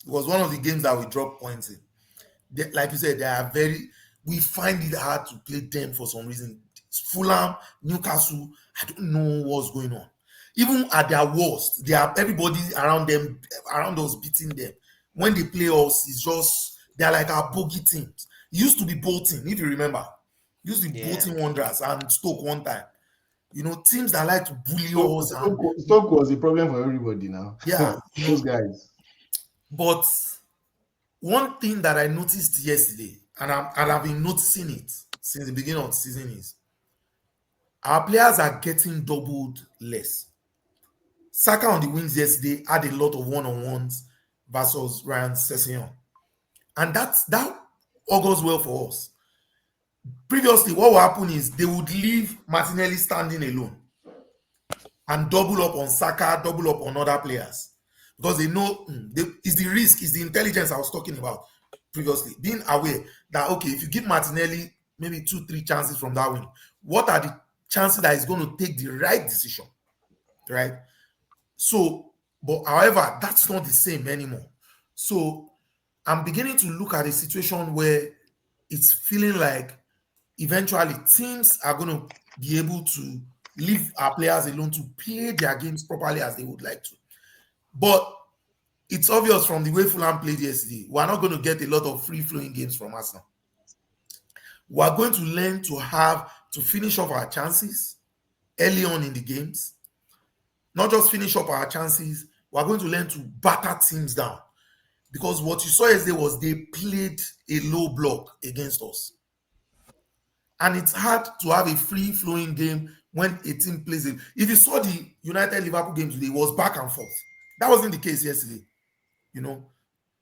It was one of the games that we dropped points in. Like you said, they are very. We find it hard to play them for some reason. Fulham, Newcastle, I don't know what's going on. Even at their worst, they are everybody around them, around us beating them. When they play us, it's just they're like our bogey teams. It used to be Bolton, if you remember. It used to be Yeah. Bolton Wanderers and Stoke one time. Teams that like to bully us and Stoke was a problem for everybody now. yeah, Those guys. But one thing that I noticed yesterday, and I've been noticing it since the beginning of the season, is our players are getting doubled less. Saka on the wings yesterday had a lot of one-on-ones versus Ryan Sessegnon. And that augurs well for us. Previously, what will happen is they would leave Martinelli standing alone and double up on Saka, double up on other players because they know it's the risk, it's the intelligence I was talking about previously. Being aware that okay, if you give Martinelli maybe 2-3 chances from that wing, what are the chances that he's going to take the right decision, right? So, but however, that's not the same anymore. So, I'm beginning to look at a situation where it's feeling like eventually teams are going to be able to leave our players alone to play their games properly as they would like to. But it's obvious from the way Fulham played yesterday, we're not going to get a lot of free flowing games from Arsenal. We're going to learn to have to finish off our chances early on in the games, not just finish up our chances. We're going to learn to batter teams down because what you saw yesterday was they played a low block against us. And it's hard to have a free-flowing game when a team plays it. If you saw the United Liverpool game today, it was back and forth. That wasn't the case yesterday. You know,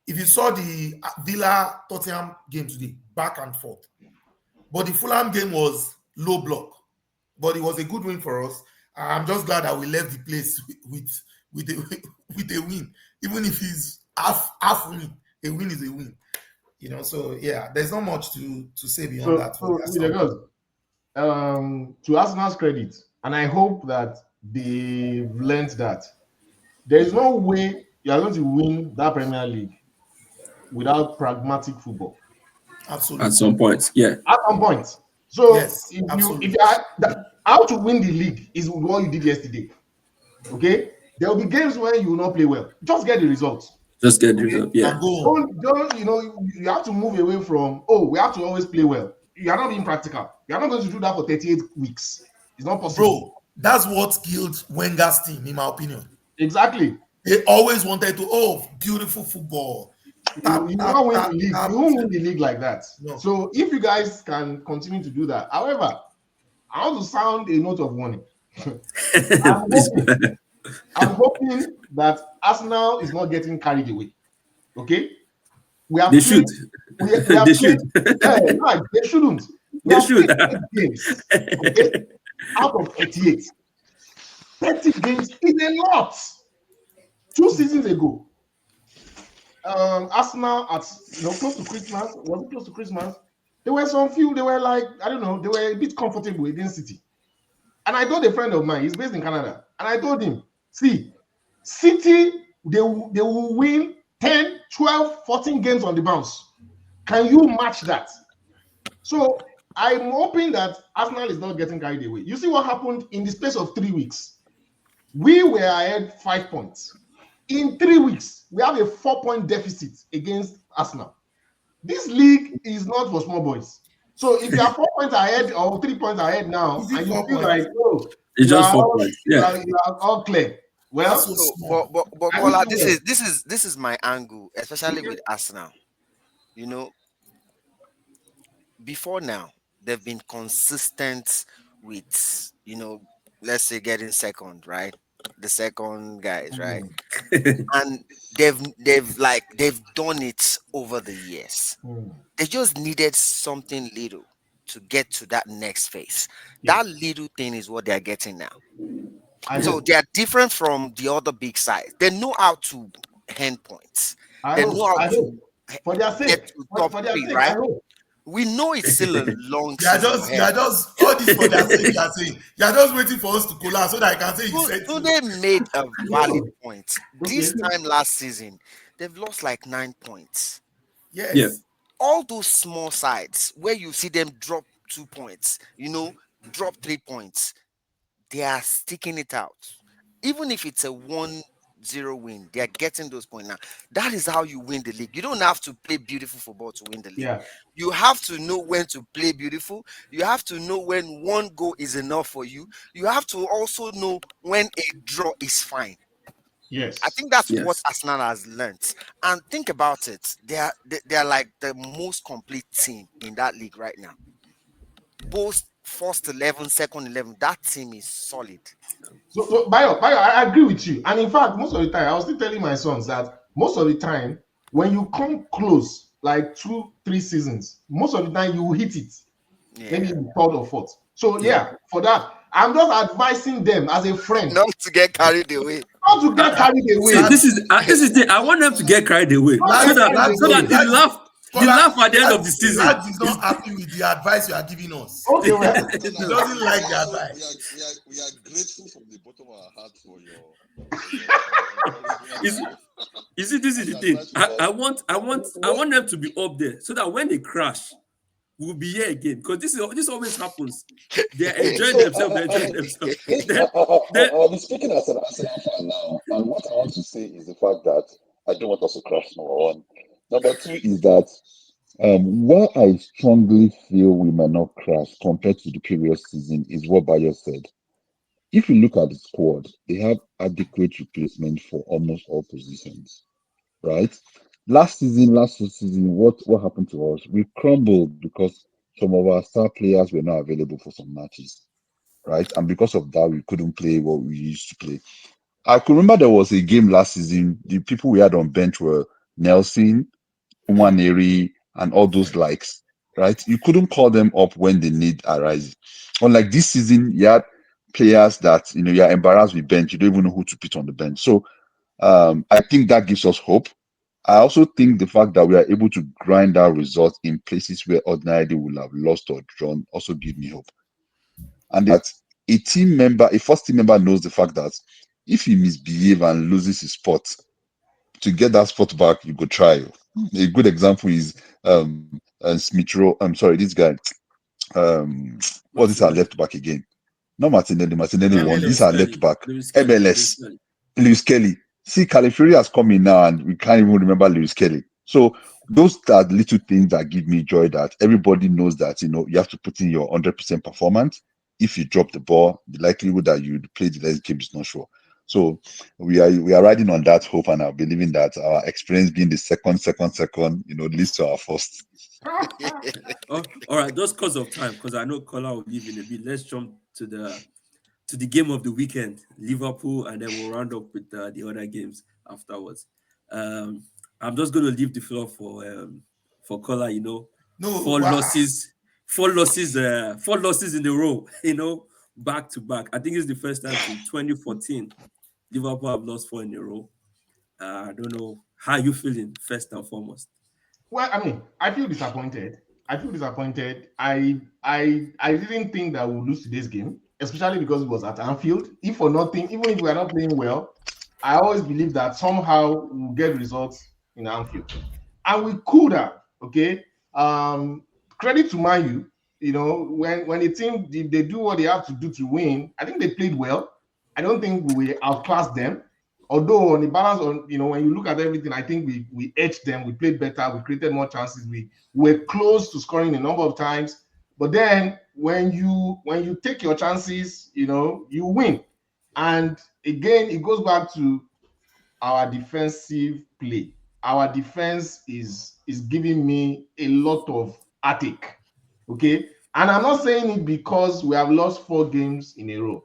If you saw the Villa Tottenham game today, back and forth. But the Fulham game was low block. But it was a good win for us. I'm just glad that we left the place with a with a win. Even if it's half win, a win is a win. So yeah, there's not much to say beyond that for So with the girls, to Arsenal's credit, and I hope that they've learned that there is no way you are going to win that Premier League without pragmatic football. Absolutely. At some point, yeah. At some point. So Yes, absolutely. if you are, how to win the league is what you did yesterday. Okay, there will be games where you will not play well. Just get the results. Just get the result. Yeah. And go on. Don't you have to move away from we have to always play well. You are not being practical. You are not going to do that for 38 weeks. It's not possible. Bro, that's what killed Wenger's team, in my opinion. Exactly. They always wanted to, beautiful football. You won't win the league. You won't win the league like that. No. So if you guys can continue to do that, however, I want to sound a note of warning. I'm hoping that Arsenal is not getting carried away. Okay, They should. They should. Right, they shouldn't. They should. Games, okay? Out of 38, 30 games is a lot. 2 seasons ago, Arsenal at close to Christmas. Was it close to Christmas? There were some few. They were like, I don't know. They were a bit comfortable against City. And I told a friend of mine, he's based in Canada, and I told him, see, City, they will win 10, 12, 14 games on the bounce. Can you match that? So I'm hoping that Arsenal is not getting carried away. You see what happened in the space of 3 weeks? We were ahead 5 points. In 3 weeks, we have a 4-point deficit against Arsenal. This league is not for small boys. So if you are 4 points ahead or 3 points ahead now, and you feel like, it's just 4 points. Yeah, you are all clear. Well, but Bola, this is my angle, especially with Arsenal. Before now, they've been consistent with let's say getting second, right? The second guys, right? And they've done it over the years. They just needed something little to get to that next phase. That little thing is what they're getting now. So they are different from the other big sides. They know how to hand points. They know how to for their sake, get to top three, right? We know it's still a long season. You're just all this for their sake. You're just waiting for us to collapse so that I can say you said. So they made a valid point. This time last season, they've lost like 9 points. Yes. Yeah. All those small sides where you see them drop 2 points, drop 3 points, they are sticking it out. Even if it's a 1-0 win, they are getting those points now. That is how you win the league. You don't have to play beautiful football to win the league. Yeah. You have to know when to play beautiful. You have to know when one goal is enough for you. You have to also know when a draw is fine. Yes. I think that's what Arsenal has learned. And think about it. They are like the most complete team in that league right now. Both first 11, second 11, that team is solid. So Bayo, I agree with you. And in fact, most of the time, I was still telling my sons that most of the time, when you come close, like 2-3 seasons, most of the time you will hit it. Yeah. Maybe in third or fourth. So for that, I'm just advising them as a friend not to get carried away. Not to get carried away. See, this is the I want them to get carried away so that they laugh. They laugh at the end of the season. Dad is not happy with the advice you are giving us. Okay, well, He doesn't like the advice. We are grateful from the bottom of our heart for your. You see, this is the thing. I want them to be up there so that when they crash, we'll be here again. Because this always happens. They're enjoying themselves. I'm speaking as an Arsenal fan now, and what I want to say is the fact that I don't want us to crash. Number one. Number two is that why I strongly feel we might not crash compared to the previous season is what Bayo said. If you look at the squad, they have adequate replacement for almost all positions, right? Last two season, what happened to us? We crumbled because some of our star players were not available for some matches, right? And because of that, we couldn't play what we used to play. I could remember there was a game last season. The people we had on bench were Nelson, Nwaneri, and all those likes, right? You couldn't call them up when the need arises. Unlike this season, you had players that you're embarrassed with bench. You don't even know who to put on the bench. So I think that gives us hope. I also think the fact that we are able to grind out results in places where ordinarily we would have lost or drawn also gives me hope. And that a first team member knows the fact that if he misbehave and loses his spot, to get that spot back, you go try. A good example is Smith Rowe. I'm sorry, this guy. Um, what is our Martinelli, left back again? Not Martinelli. Martinelli won. This Lewis is our left Kelly, back. Lewis Kelly, Lewis MLS. Kelly. Lewis Kelly. See, Califury has come in now, and we can't even remember Lewis Kelly. So those are the little things that give me joy. That everybody knows that you have to put in your 100% performance. If you drop the ball, the likelihood that you play the next game is not sure. So we are riding on that hope, and I'm believing that our experience being the second, leads to our first. Oh, all right, just cause of time, because I know Kola will leave in a bit. Let's jump to the game of the weekend, Liverpool, and then we'll round up with the other games afterwards. Um, I'm just going to leave the floor for Kola. No, Four wow. losses, 4 losses in a row. Back to back. I think it's the first time since 2014 Liverpool have lost 4 in a row. I don't know how you feeling first and foremost. Well, I mean, I feel disappointed. I didn't think that we'll lose today's game, especially because it was at Anfield. If for nothing, even if we are not playing well, I always believe that somehow we'll get results in Anfield. And we could have, okay? Credit to Man U, when a team they do what they have to do to win, I think they played well. I don't think we outclassed them. Although on the balance, when you look at everything, I think we edged them. We played better. We created more chances. We were close to scoring a number of times. But then when you take your chances, you win. And again, it goes back to our defensive play. Our defense is giving me a lot of heartache. Okay. And I'm not saying it because we have lost 4 games in a row.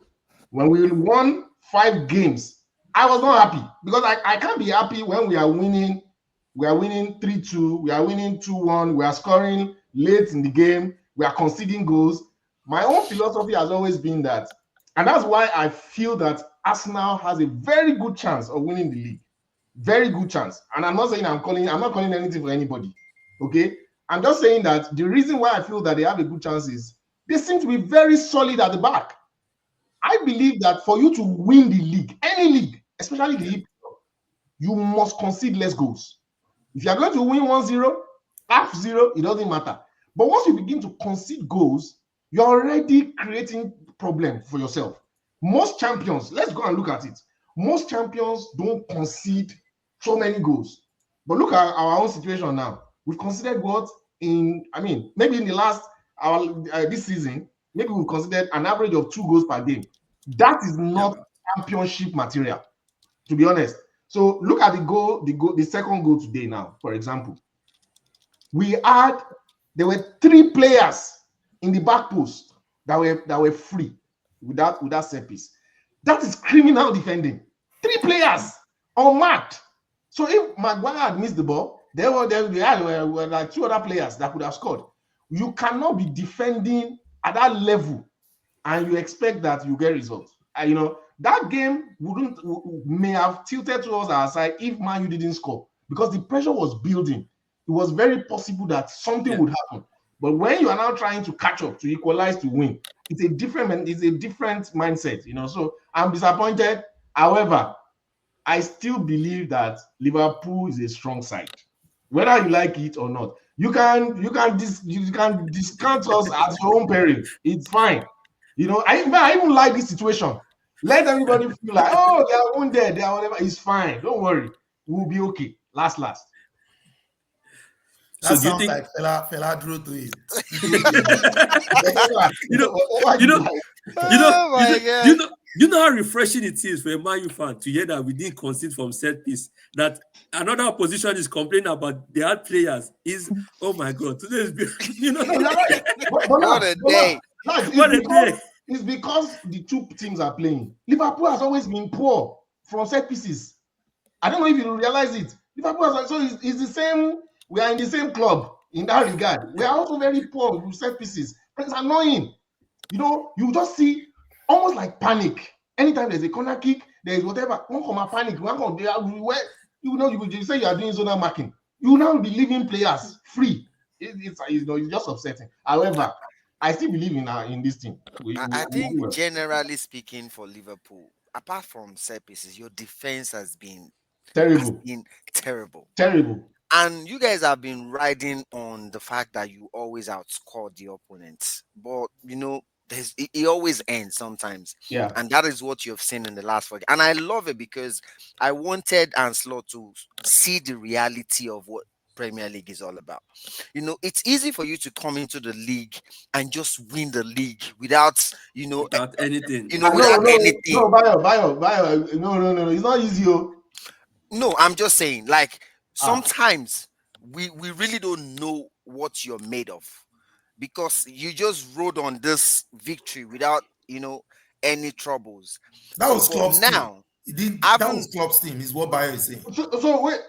When we won 5 games, I was not happy because I can't be happy when we are winning. We are winning 3-2. We are winning 2-1. We are scoring late in the game. We are conceding goals. My own philosophy has always been that, and that's why I feel that Arsenal has a very good chance of winning the league. Very good chance. And I'm not saying I'm not calling anything for anybody. Okay. I'm just saying that the reason why I feel that they have a good chance is they seem to be very solid at the back. I believe that for you to win the league, any league, especially the EPL, you must concede less goals. If you are going to win 1-0, 0.5, it doesn't matter. But once you begin to concede goals, you're already creating problems for yourself. Most champions, let's go and look at it. Most champions don't concede so many goals. But look at our own situation now. We've considered maybe in the last this season, maybe we've considered an average of 2 goals per game. That is not championship material, to be honest. So look at the second goal today now, for example. There were 3 players in the back post that were free without set piece. That is criminal defending. 3 players unmarked. So if Maguire had missed the ball, there were like 2 other players that could have scored. You cannot be defending at that level and you expect that you get results. That game may have tilted towards our side if Man U didn't score because the pressure was building. It was very possible that something would happen. But when you are now trying to catch up, to equalize, to win, it's a different mindset. So I'm disappointed. However, I still believe that Liverpool is a strong side, whether you like it or not. You can discount us at your own peril. It's fine. I even like this situation. Let everybody feel like, oh, they are wounded, they are whatever. It's fine. Don't worry. We'll be okay. Last. That So do you sounds think like fella drew to it. you know What you know like? you know Oh my you know God. you know you know how refreshing it is for a Man U fan to hear that we didn't concede from set piece, that another opposition is complaining about their players. Oh my God, today is No, you're right. But What a day. what a day. it's because the 2 teams are playing. Liverpool has always been poor from set pieces. I don't know if you realize it. Liverpool has, so it's the same. We are in the same club in that regard. We are also very poor with set pieces. It's annoying. You know, you just see almost like panic. Anytime there's a corner kick, there's whatever, one come panic, one come there, where you say you are doing zonal marking. You will now be leaving players free. It's just upsetting. However, I still believe in this team. I We do think well. generally speaking for Liverpool, apart from set pieces, your defense has Terrible, been terrible. terrible. And you guys have been riding on the fact that you always outscore the opponents. But it always ends sometimes. Yeah, And that is what you've seen in the last 4 games. And I love it because I wanted Anslot to see the reality of what Premier League is all about. It's easy for you to come into the league and just win the league without, without anything. without no, anything. Bayo, no. It's not easy. Oh. No, I'm just saying, like, Ah, sometimes we really don't know what you're made of because you just rode on this victory without, any troubles. That was But Klopp's team. now, That was having Klopp's team, is what Bayo is saying. so wait,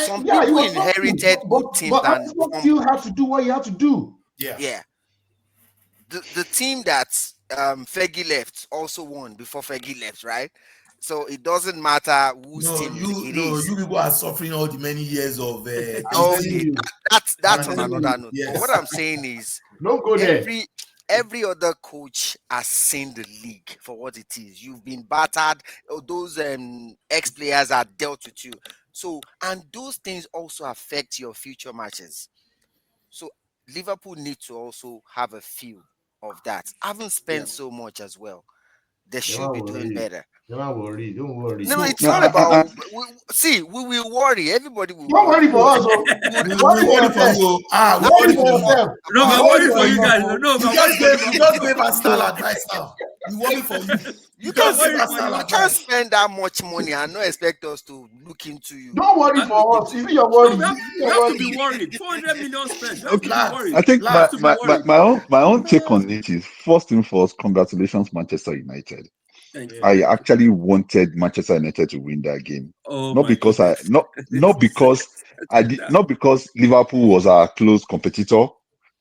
some yeah, he people was talking, inherited good teams but and Arsenal still had to do what he had to do. Yeah. yeah, the team that Fergie left also won before Fergie left, right? So it doesn't matter whose team it is. You people are suffering all the many years of I'm telling Okay, you, that's I'm on telling another you. note. But what yes. I'm saying is Don't go there. every other coach has seen the league for what it is. You've been battered. Those ex players are dealt with you. So, and those things also affect your future matches. So Liverpool need to also have a feel of that. I haven't Yeah, spent so much as well. They should never be doing worry. better. Never worry. Don't worry. No, So it's No, not about. See, we will worry. Everybody will Don't worry. worry for us. Oh. we Worry for worry for yourself. you. We Worry worry for for you. yourself. No, we're About Worry worried for for Worry you for you. guys. yourself. No, You we're worried just for gave Liverpool. Arsenal advice now. We worry for you. you You can just We're gave worried for Arsenal you you. can't advice. spend that much money and not expect us to look into you. Don't worry Uh, for us. Is it your no, worry? we Is have, it we your have to worry? be worried. 400 million spent. We have to okay. be Lads, I worried. think We have my, to lads. be my, my, worried. my own take on it is first and foremost, congratulations, Manchester United. Thank you. Yeah. I Thank you. actually wanted Manchester United to win that game. Oh Not my because goodness. not because I did, Nah. not because Liverpool was our close competitor,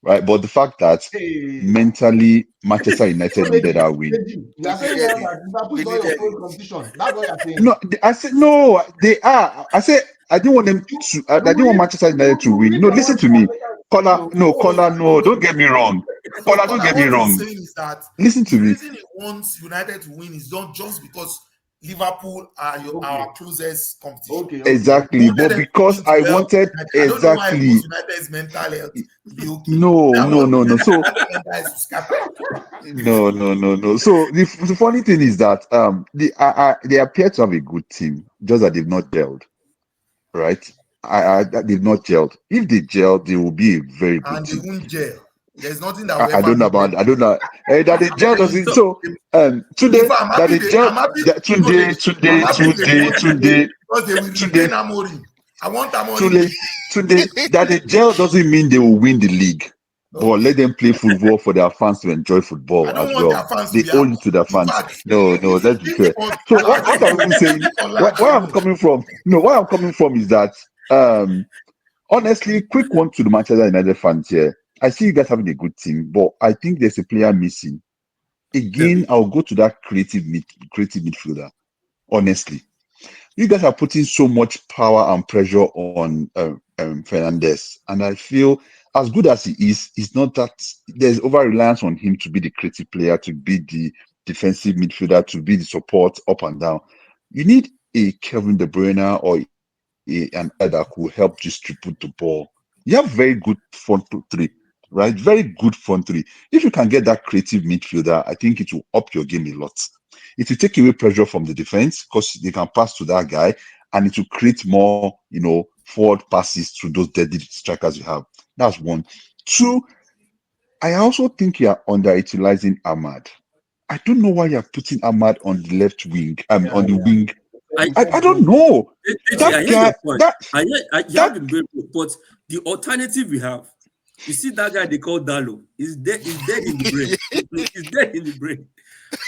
right? But the fact that Hey. mentally Manchester United So needed that win. You We are saying needed now it. that Liverpool We is not your needed close it. competition. That's what you're saying. No, I said no, they are. I said I didn't want them to. I didn't want Manchester United to win. You No, your listen words to are me, better than Caller. you. No, So, Caller. No, don't get me wrong. so Caller, don't Connor, get me what he's wrong. saying is that Listen to the me. reason he wants United to win is not just because Liverpool are Okay. our closest competition. He Exactly, wanted but them to because win to I help wanted United. I don't know why he exactly. wants United's mental health to be okay. No, Now, no, what no, no. So mental health to scatter. no, no, no, no. So the funny thing is that they appear to have a good team, just that they've not gelled, right? That they've not gelled. If they gel, they will be a very good And they team. won't jail. There's nothing that will I ever don't know make them. about. I don't know that the gel doesn't. So So In today fact, that the gel I'm happy. that Okay, I'm happy they won today today because they will today retain Amorim. I want Amorim. today today that the gel doesn't mean they will win the league, but Okay. let them play football for their fans to enjoy I football don't as want well. their fans to They be owe happy. it to their In fans. fact, No, let's be if they fair. So what I'm even saying, if where I'm coming from, no, where I'm coming from is that honestly, quick one to the Manchester United fans here. I see you guys having a good team, but I think there's a player missing. Again, I'll go to that creative midfielder. Honestly, you guys are putting so much power and pressure on Fernandez, and I feel as good as he is, it's not that there's over reliance on him to be the creative player, to be the defensive midfielder, to be the support up and down. You need a Kevin De Bruyne or an other that could help distribute the ball. You have very good front three, right? Very good front three. If you can get that creative midfielder, I think it will up your game a lot. It will take away pressure from the defense because they can pass to that guy, and it will create more, forward passes to those deadly strikers you have. That's one. Two, I also think you are underutilizing Ahmad. I don't know why you're putting Ahmad on the left wing, Yeah, on the yeah. wing. I, I don't know. I That hear your guy, point. that You have that been very good, but the alternative we have, you see that guy they call Dalo, is dead in the brain. He's dead in the brain.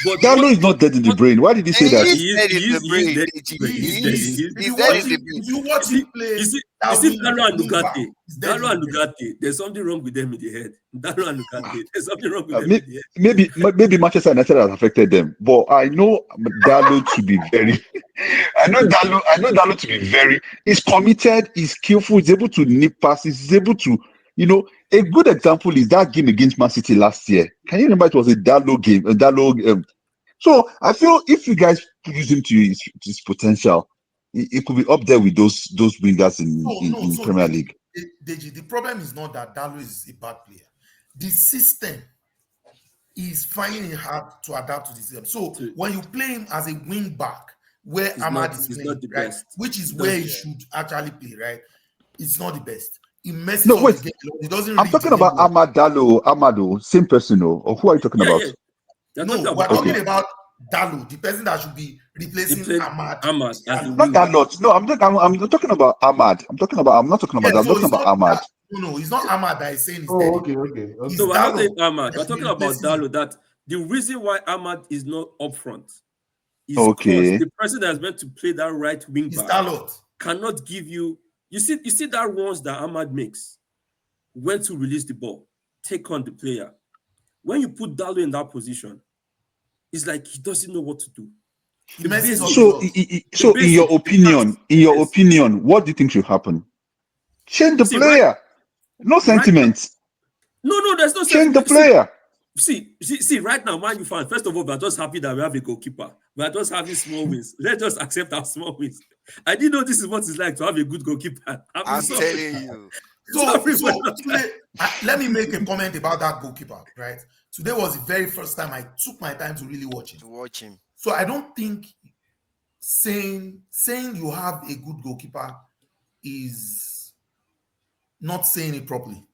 But Dalo is not dead in the brain. Why did he say He that? is dead in the he is brain, dead. Deji. He is He dead. is. He If is you dead watch in the him, brain. if you You watch see, him play, you see that Dalo and wing back Lugate. is dead Dalo in and the brain. Lugate. There's something wrong with them in the head. Dalo and Lugate. There's something wrong with them in the head. Maybe Manchester United has affected them, but I know Dalo to be very. I know Dalo to be very. He's committed. He's skillful. He's able to nip passes. He's able to. A good example is that game against Man City last year. Can you remember it was a Dalo game? A Dalo. So I feel if you guys use him to his potential, it could be up there with those wingers in So in, no, in so Premier League. Deji, the problem is not that Dalo is a bad player. The system is finding it hard to adapt to the system. So So when you play him as a wing back, where Ahmad is it's playing, not the right, best. which is It where does- he should actually play, right? It's not the best. He messes No, up the wait. game. He doesn't I'm read the talking game about well. Amado, same person, or who are you talking Yeah, about? yeah. They're talking No, we're about talking Okay. Ahmad. about Dalo, the person that should be He replacing played Ahmad. Ahmad as a Diallo. Not wing back. Dalot. No, I'm not talking about Ahmad. I'm not talking about Yeah, that. I'm so talking it's about not Ahmad. that. No, it's not Ahmad that is saying he's Oh, dead. okay, okay, It's No, okay. we're not Dalo saying Ahmad. that We're should be talking about replacing him. Dalo. That the reason why Ahmad is not up front is because Okay. the person that's meant to play that right wing It's back Dalot. cannot give you. You see that runs that Ahmad makes when to release the ball, take on the player. When you put Dalo in that position, it's like he doesn't know what to do. He The messes up basic, his So, work. the in basic, your the pass. Yes. opinion, what do you think should happen? Change the See, right, player. No right now. sentiments. No, there's no Change the sentiment. See, player. see, right now, Man U fans, first of all, we're just happy that we have a goalkeeper. We're just having small wins. Let's just accept our small wins. I didn't know this is what it's like to have a good goalkeeper. I've been I'm suffering. telling you. So Suffering for a long time. today, let me make a comment about that goalkeeper. Right, today was the very first time I took my time to really watch him. To watch him. So I don't think saying you have a good goalkeeper is not saying it properly.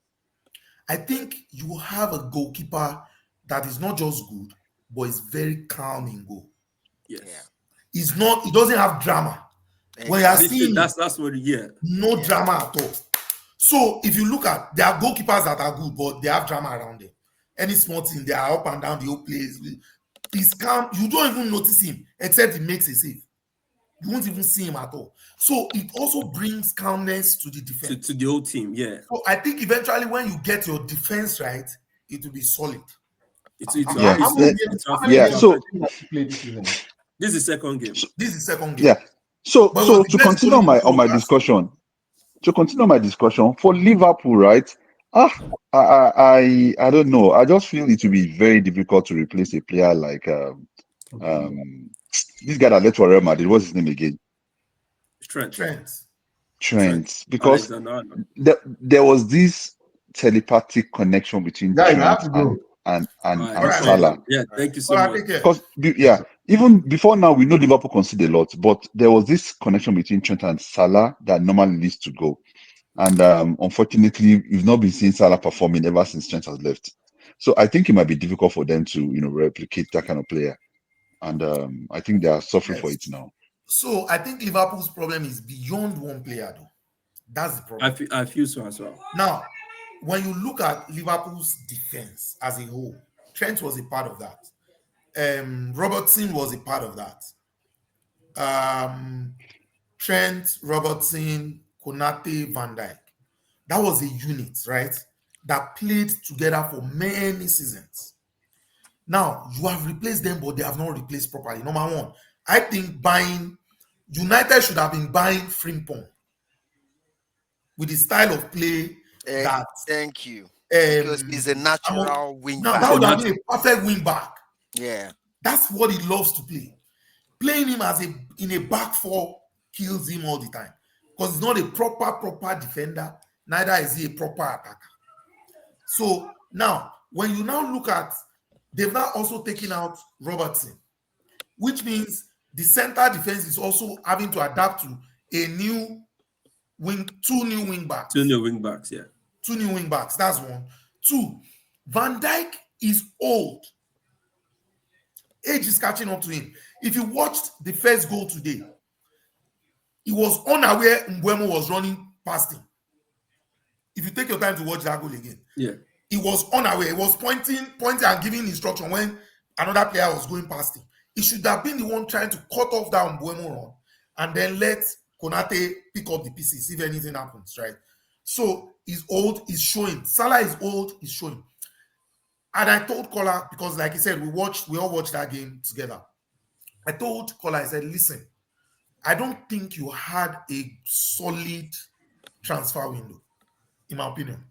I think you have a goalkeeper that is not just good, but is very calm in goal. Yeah. Yes. He doesn't have drama. When you are Exactly. seeing him, That's what, yeah. no drama at all. So if you look at, there are goalkeepers that are good, but they have drama around them. Any small thing, they are up and down the whole place. He's calm. You don't even notice him, except he makes a save. You won't even see him at all. So it also brings calmness to the defense. To the whole team, yeah. So I think eventually when you get your defense right, it will be solid. It's Yeah. How many games? How many Yeah. games So, has he played this season? this is the second game. This is second game. yeah. So, But it was the to best continue goal in the on whole my of last season. discussion, for Liverpool, right? I don't know. I just feel it will be very difficult to replace a player like this guy that left for Real Madrid. What's his name again? Trent. Trent. Because Alexander-Arnold. there was this telepathic connection between Guys, I have Trent to go. and All right, All and right, no man. Salah. problem. Yeah, thank you so All right, much. take care. Because yeah, even before now we know Liverpool concede a lot, but there was this connection between Trent and Salah that normally leads to goal. And unfortunately, we've not been seeing Salah performing ever since Trent has left. So I think it might be difficult for them to replicate that kind of player. And I think they are suffering for Yes. it now. So I think Liverpool's problem is beyond one player, though. That's the problem. I feel so as well. Now, when you look at Liverpool's defense as a whole, Trent was a part of that. Robertson was a part of that. Trent, Robertson, Konate, Van Dijk. That was a unit, right? That played together for many seasons. Now, you have replaced them, but they have not replaced properly. Number one, I think United should have been buying Frimpong with the style of play that Thank you. Because he's a natural wing now back. that would have been a perfect wing back. Yeah. That's what he loves to play. Playing him in a back four kills him all the time because he's not a proper defender. Neither is he a proper attacker. So now, when you now look at, they've now also taken out Robertson, which means the center defense is also having to adapt to two new wing backs. Two new wing backs, yeah. Two new wing backs, that's one. Two, Van Dijk is old. Age is catching up to him. If you watched the first goal today, he was unaware Mbeumo was running past him. If you take your time to watch that goal again, Yeah. he was unaware. He was pointing and giving instruction when another player was going past him. He should have been the one trying to cut off that Mbuemo run and then let Konate pick up the pieces if anything happens, right? So he's old, he's showing. Salah is old, he's showing. And I told Kola, because like he said, we all watched that game together. I told Kola, I said, listen, I don't think you had a solid transfer window, in my opinion.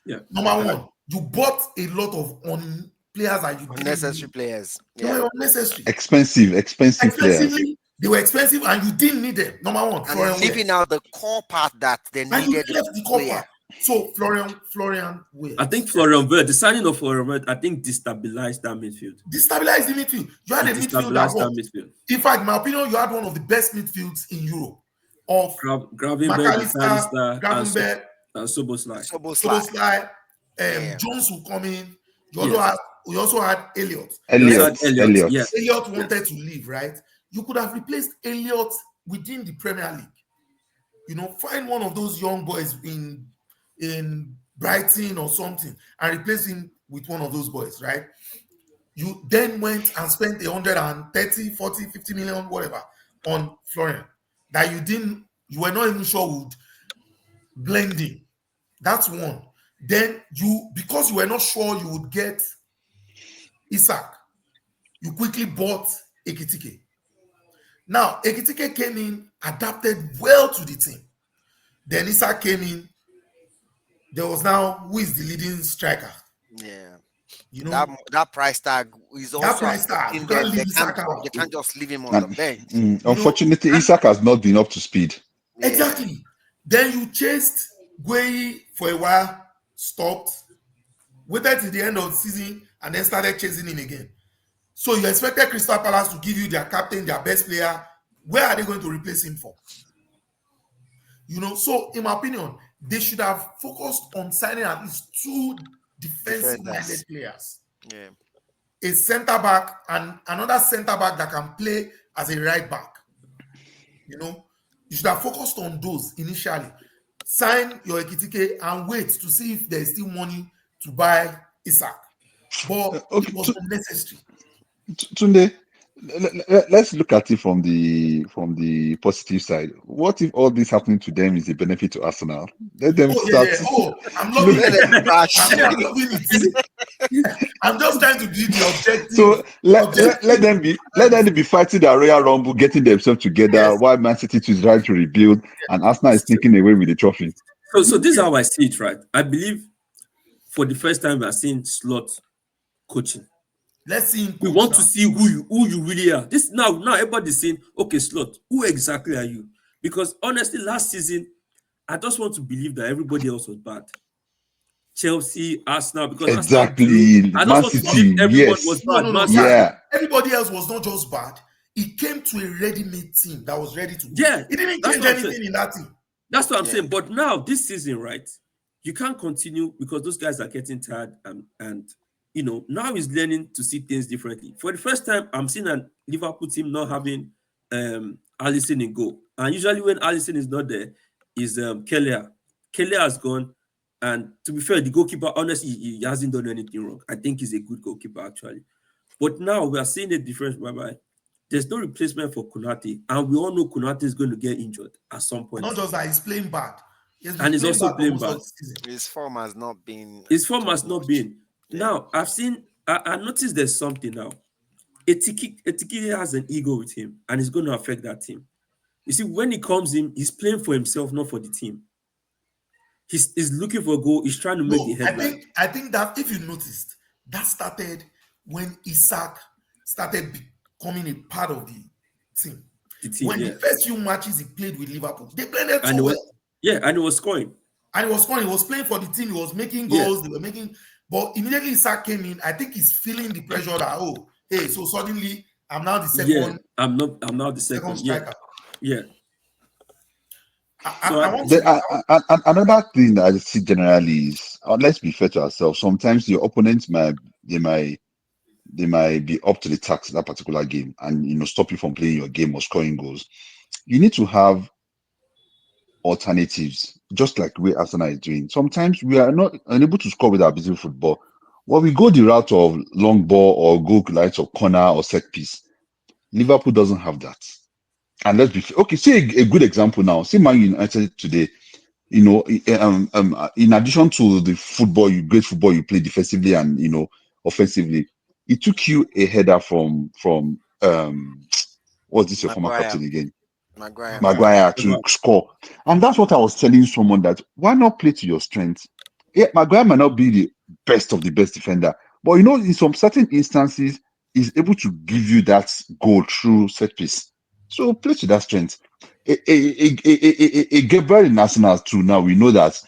Yeah. Number one, you bought a lot of players that you didn't Unnecessary need. players. They Yeah. were unnecessary. Expensive players. Expensively, they were expensive and you didn't need them. Number one, And Florian leaving Wirtz. out the core part that they And you needed left the the player. copper. So Florian Wirtz. I think Florian Wirtz, the signing of Florian Wirtz, I think destabilized that midfield. Destabilized the midfield. You had a midfield Destabilized that midfield. in fact, in my opinion, you had one of the best midfields in Europe. Of Gravenberg, Gravenberg, and Soboslai. Soboslai, Yeah. Jones will come in. Yes. We also had Elliott. Elliott. Elliott. Elliott wanted to leave, right? You could have replaced Elliott within the Premier League. You know, find one of those young boys in Brighton or something and replace him with one of those boys, right? You then went and spent 130, 40, 50 million, whatever, on Florian that you were not even sure would blend in. That's one. Then because you were not sure you would get Isak, you quickly bought Ekitike. Now, Ekitike came in, adapted well to the team. Then Isak came in. There was now who is the leading striker. Yeah. You know, that price tag is also price tag. You they, can't leave they, Isak can't, out. they can't just leave him on the bench. Unfortunately, Isak has not been up to speed. Yeah. Exactly. Then you chased Gueye for a while, stopped, waited till the end of the season, and then started chasing him again. So you expected Crystal Palace to give you their captain, their best player. Where are they going to replace him for? You know, so in my opinion, they should have focused on signing at least two defensive-minded players. Yeah. A centre back and another centre back that can play as a right back. You know, you should have focused on those initially. Sign your Ekitike and wait to see if there is still money to buy Isak. But it was unnecessary. Tunde, let's look at it from the positive side. What if all this happening to them is a benefit to Arsenal? Let them start. Yeah. Oh, I'm loving it. I'm loving it. I'm just trying to be the objective. So let them be fighting the Royal Rumble, getting themselves together while Man City is trying to rebuild, and Arsenal is taking away with the trophy. So this is how I see it, right? I believe for the first time we are seeing Slot coaching. Let's see him. We want to see who you really are. This now everybody's saying, okay, Slot, who exactly are you? Because honestly, last season, I just want to believe that everybody else was bad. Chelsea, Arsenal, because exactly. I just want to believe everyone was bad. No. Yeah. Everybody else was not just bad. It came to a ready-made team that was ready to go. Yeah. It didn't change anything in that team. That's what I'm saying. But now, this season, right, you can't continue because those guys are getting tired and you know, now he's learning to see things differently. For the first time, I'm seeing a Liverpool team not having Alisson in goal. And usually when Alisson is not there, is Kelleher. Kelleher has gone. And to be fair, the goalkeeper, honestly, he hasn't done anything wrong. I think he's a good goalkeeper, actually. But now we are seeing a difference whereby there's no replacement for Konate. And we all know Konate is going to get injured at some point. Not just that, he's playing bad. And he's also playing bad. His form has not been. Yeah. Now, I noticed there's something now. Ekitike has an ego with him, and it's going to affect that team. You see, when he comes in, he's playing for himself, not for the team. He's looking for a goal. He's trying to make the headline. I think that if you noticed, that started when Isak started becoming a part of the team. The first few matches he played with Liverpool, they played it so well. Yeah, and he was scoring. He was playing for the team. He was making goals. They were making. But immediately Isak came in, I think he's feeling the pressure that, so suddenly I'm now the second. Yeah, I'm now the second striker. Yeah. Another thing that I see generally is, let's be fair to ourselves. Sometimes your opponents might be up to the task in that particular game, and stop you from playing your game or scoring goals. You need to have alternatives, just like the way Arsenal is doing. Sometimes we are not unable to score with our beautiful football. When we go the route of long ball or go lights or corner or set piece, Liverpool doesn't have that. And let's be okay. See a good example now. See Man United today. In addition to the great football you play defensively and offensively, it took you a header from what's this your former Maguire. captain again? Maguire. Maguire. Maguire to score. And that's what I was telling someone that why not play to your strength? Yeah, Maguire might not be the best of the best defender, but in some certain instances, he's able to give you that goal through set piece. So play to that strength. A Gabriel in Arsenal too. Now we know that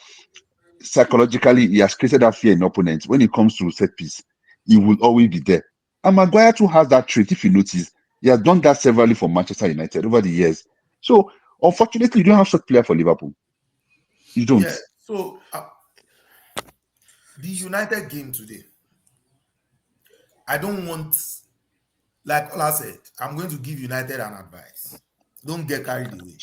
psychologically he has created that fear in opponents. When it comes to set piece, he will always be there. And Maguire too has that trait. If you notice, he has done that severally for Manchester United over the years. So unfortunately, you don't have such player for Liverpool. You don't. Yeah. So the United game today, I don't want, like Ola said, I'm going to give United an advice. Don't get carried away.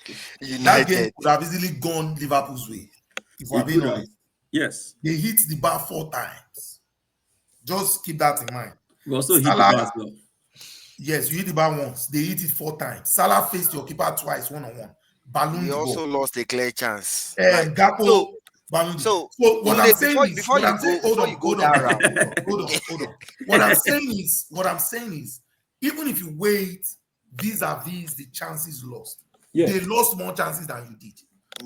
That game United. could have easily gone Liverpool's way, if we're It being could have. honest. Yes. They hit the bar 4 times. Just keep that in mind. We also hit the Salah, bar as well. yes, you hit the bar once. They hit it 4 times. Salah faced your keeper twice, one-on-one. Balloon We the also ball. lost a clear chance. And Gakpo, balloon. So So what I'm Tunde, saying is, before you go that route, hold on. What I'm saying is, even if you wait vis-a-vis the chances lost, Yeah. they lost more chances than you did.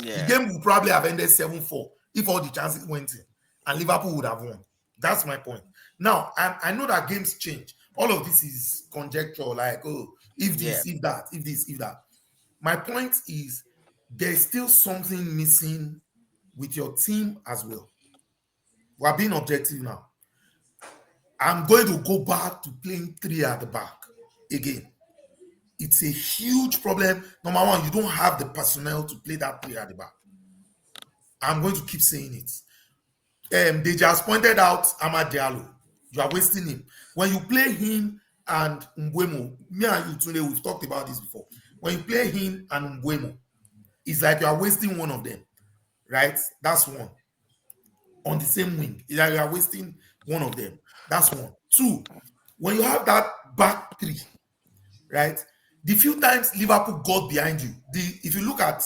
yeah, The game would probably have ended 7-4 if all the chances went in, and Liverpool would have won. That's my point. Now, I know that games change. All of this is conjecture, like, oh, if this, if that, if this, if that. My point is, there's still something missing with your team as well. We're being objective now. I'm going to go back to playing 3 at the back again. It's a huge problem. Number one, you don't have the personnel to play that 3 at the back. I'm going to keep saying it. They just pointed out Amad Diallo. You are wasting him. When you play him and Mbeumo, me and you today, we've talked about this before. When you play him and Mbeumo, it's like you are wasting one of them, right? That's one. On the same wing, it's like you are wasting one of them. That's one. 2, when you have that back 3, right? The few times Liverpool got behind you, if you look at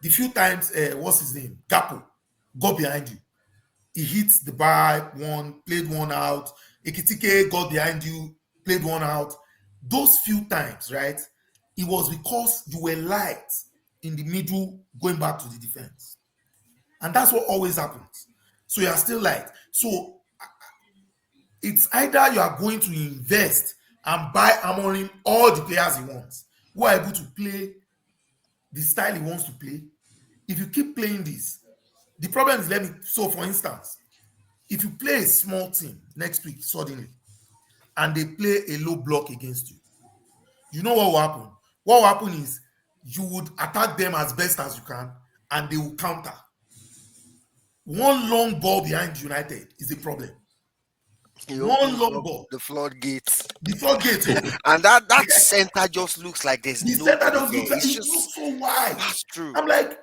the few times, what's his name? Gakpo got behind you. He hit the bar one, played one out. Ekitike got behind you, played one out. Those few times, right? It was because you were light in the middle going back to the defense. And that's what always happens. So you are still light. So it's either you are going to invest and buy Amorim all the players he wants, who are able to play the style he wants to play. If you keep playing this, the problem is, so for instance, if you play a small team next week suddenly and they play a low block against you, you know what will happen? What will happen is you would attack them as best as you can and they will counter. One long ball behind United is a problem. One long ball. the floodgates, The floodgates open. and that center just looks like there's The no. center just there. looks like It's it just looks so wide. that's true. I'm like,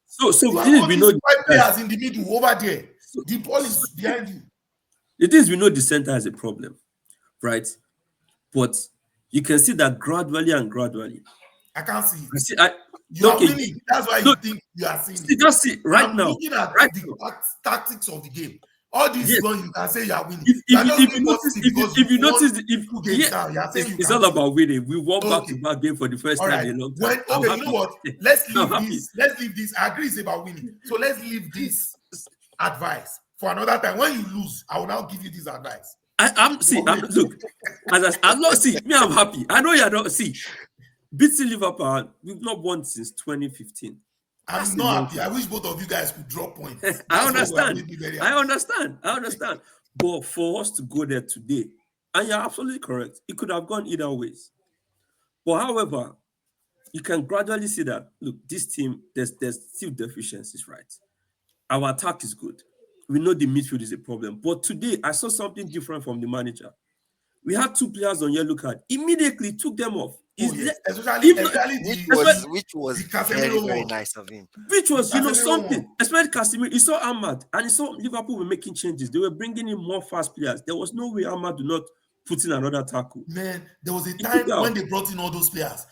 So you have this all we these know 5 players in the middle over there. The ball is behind you. the things we know the center has a problem, right? But you can see that gradually and gradually. I can't see You it. see, You are okay, winning. That's why no, you think you are seeing see, it. just see right I'm now. looking at Right the now. tactics of the game. All this Yes. one, you can say you are winning. If You are just you being notice, positive because if you won notice, 2 games now. You are saying you it's can all win. about winning. We won Okay. back-to-back game for the first All time right. in a long time. I'm Okay, you know happy. what? Let's I'm leave happy. this. Let's leave this. I agree it's about winning. So let's leave this advice for another time. When you lose, I will now give you this advice. Look, I'm not see me. I'm happy. I know you're not see. Beating Liverpool, we've not won since 2015. I'm not happy. I wish both of you guys could drop points. I understand. Made me very I happy. understand. But for us to go there today, and you're absolutely correct, it could have gone either ways. But however, you can gradually see that look, this team, there's still deficiencies, right? Our attack is good. We know the midfield is a problem. But today I saw something different from the manager. We had 2 players on yellow card. Immediately took them off. Oh He's yes, even especially which especially, was the very, Casemiro very one. nice of him. which The was Casemiro one. something. Especially Casemiro, he saw Ahmad and he saw Liverpool were making changes. They were bringing in more fast players. There was no way Ahmad do not put in another tackle. Man, there was a He took time when out they brought in all those players.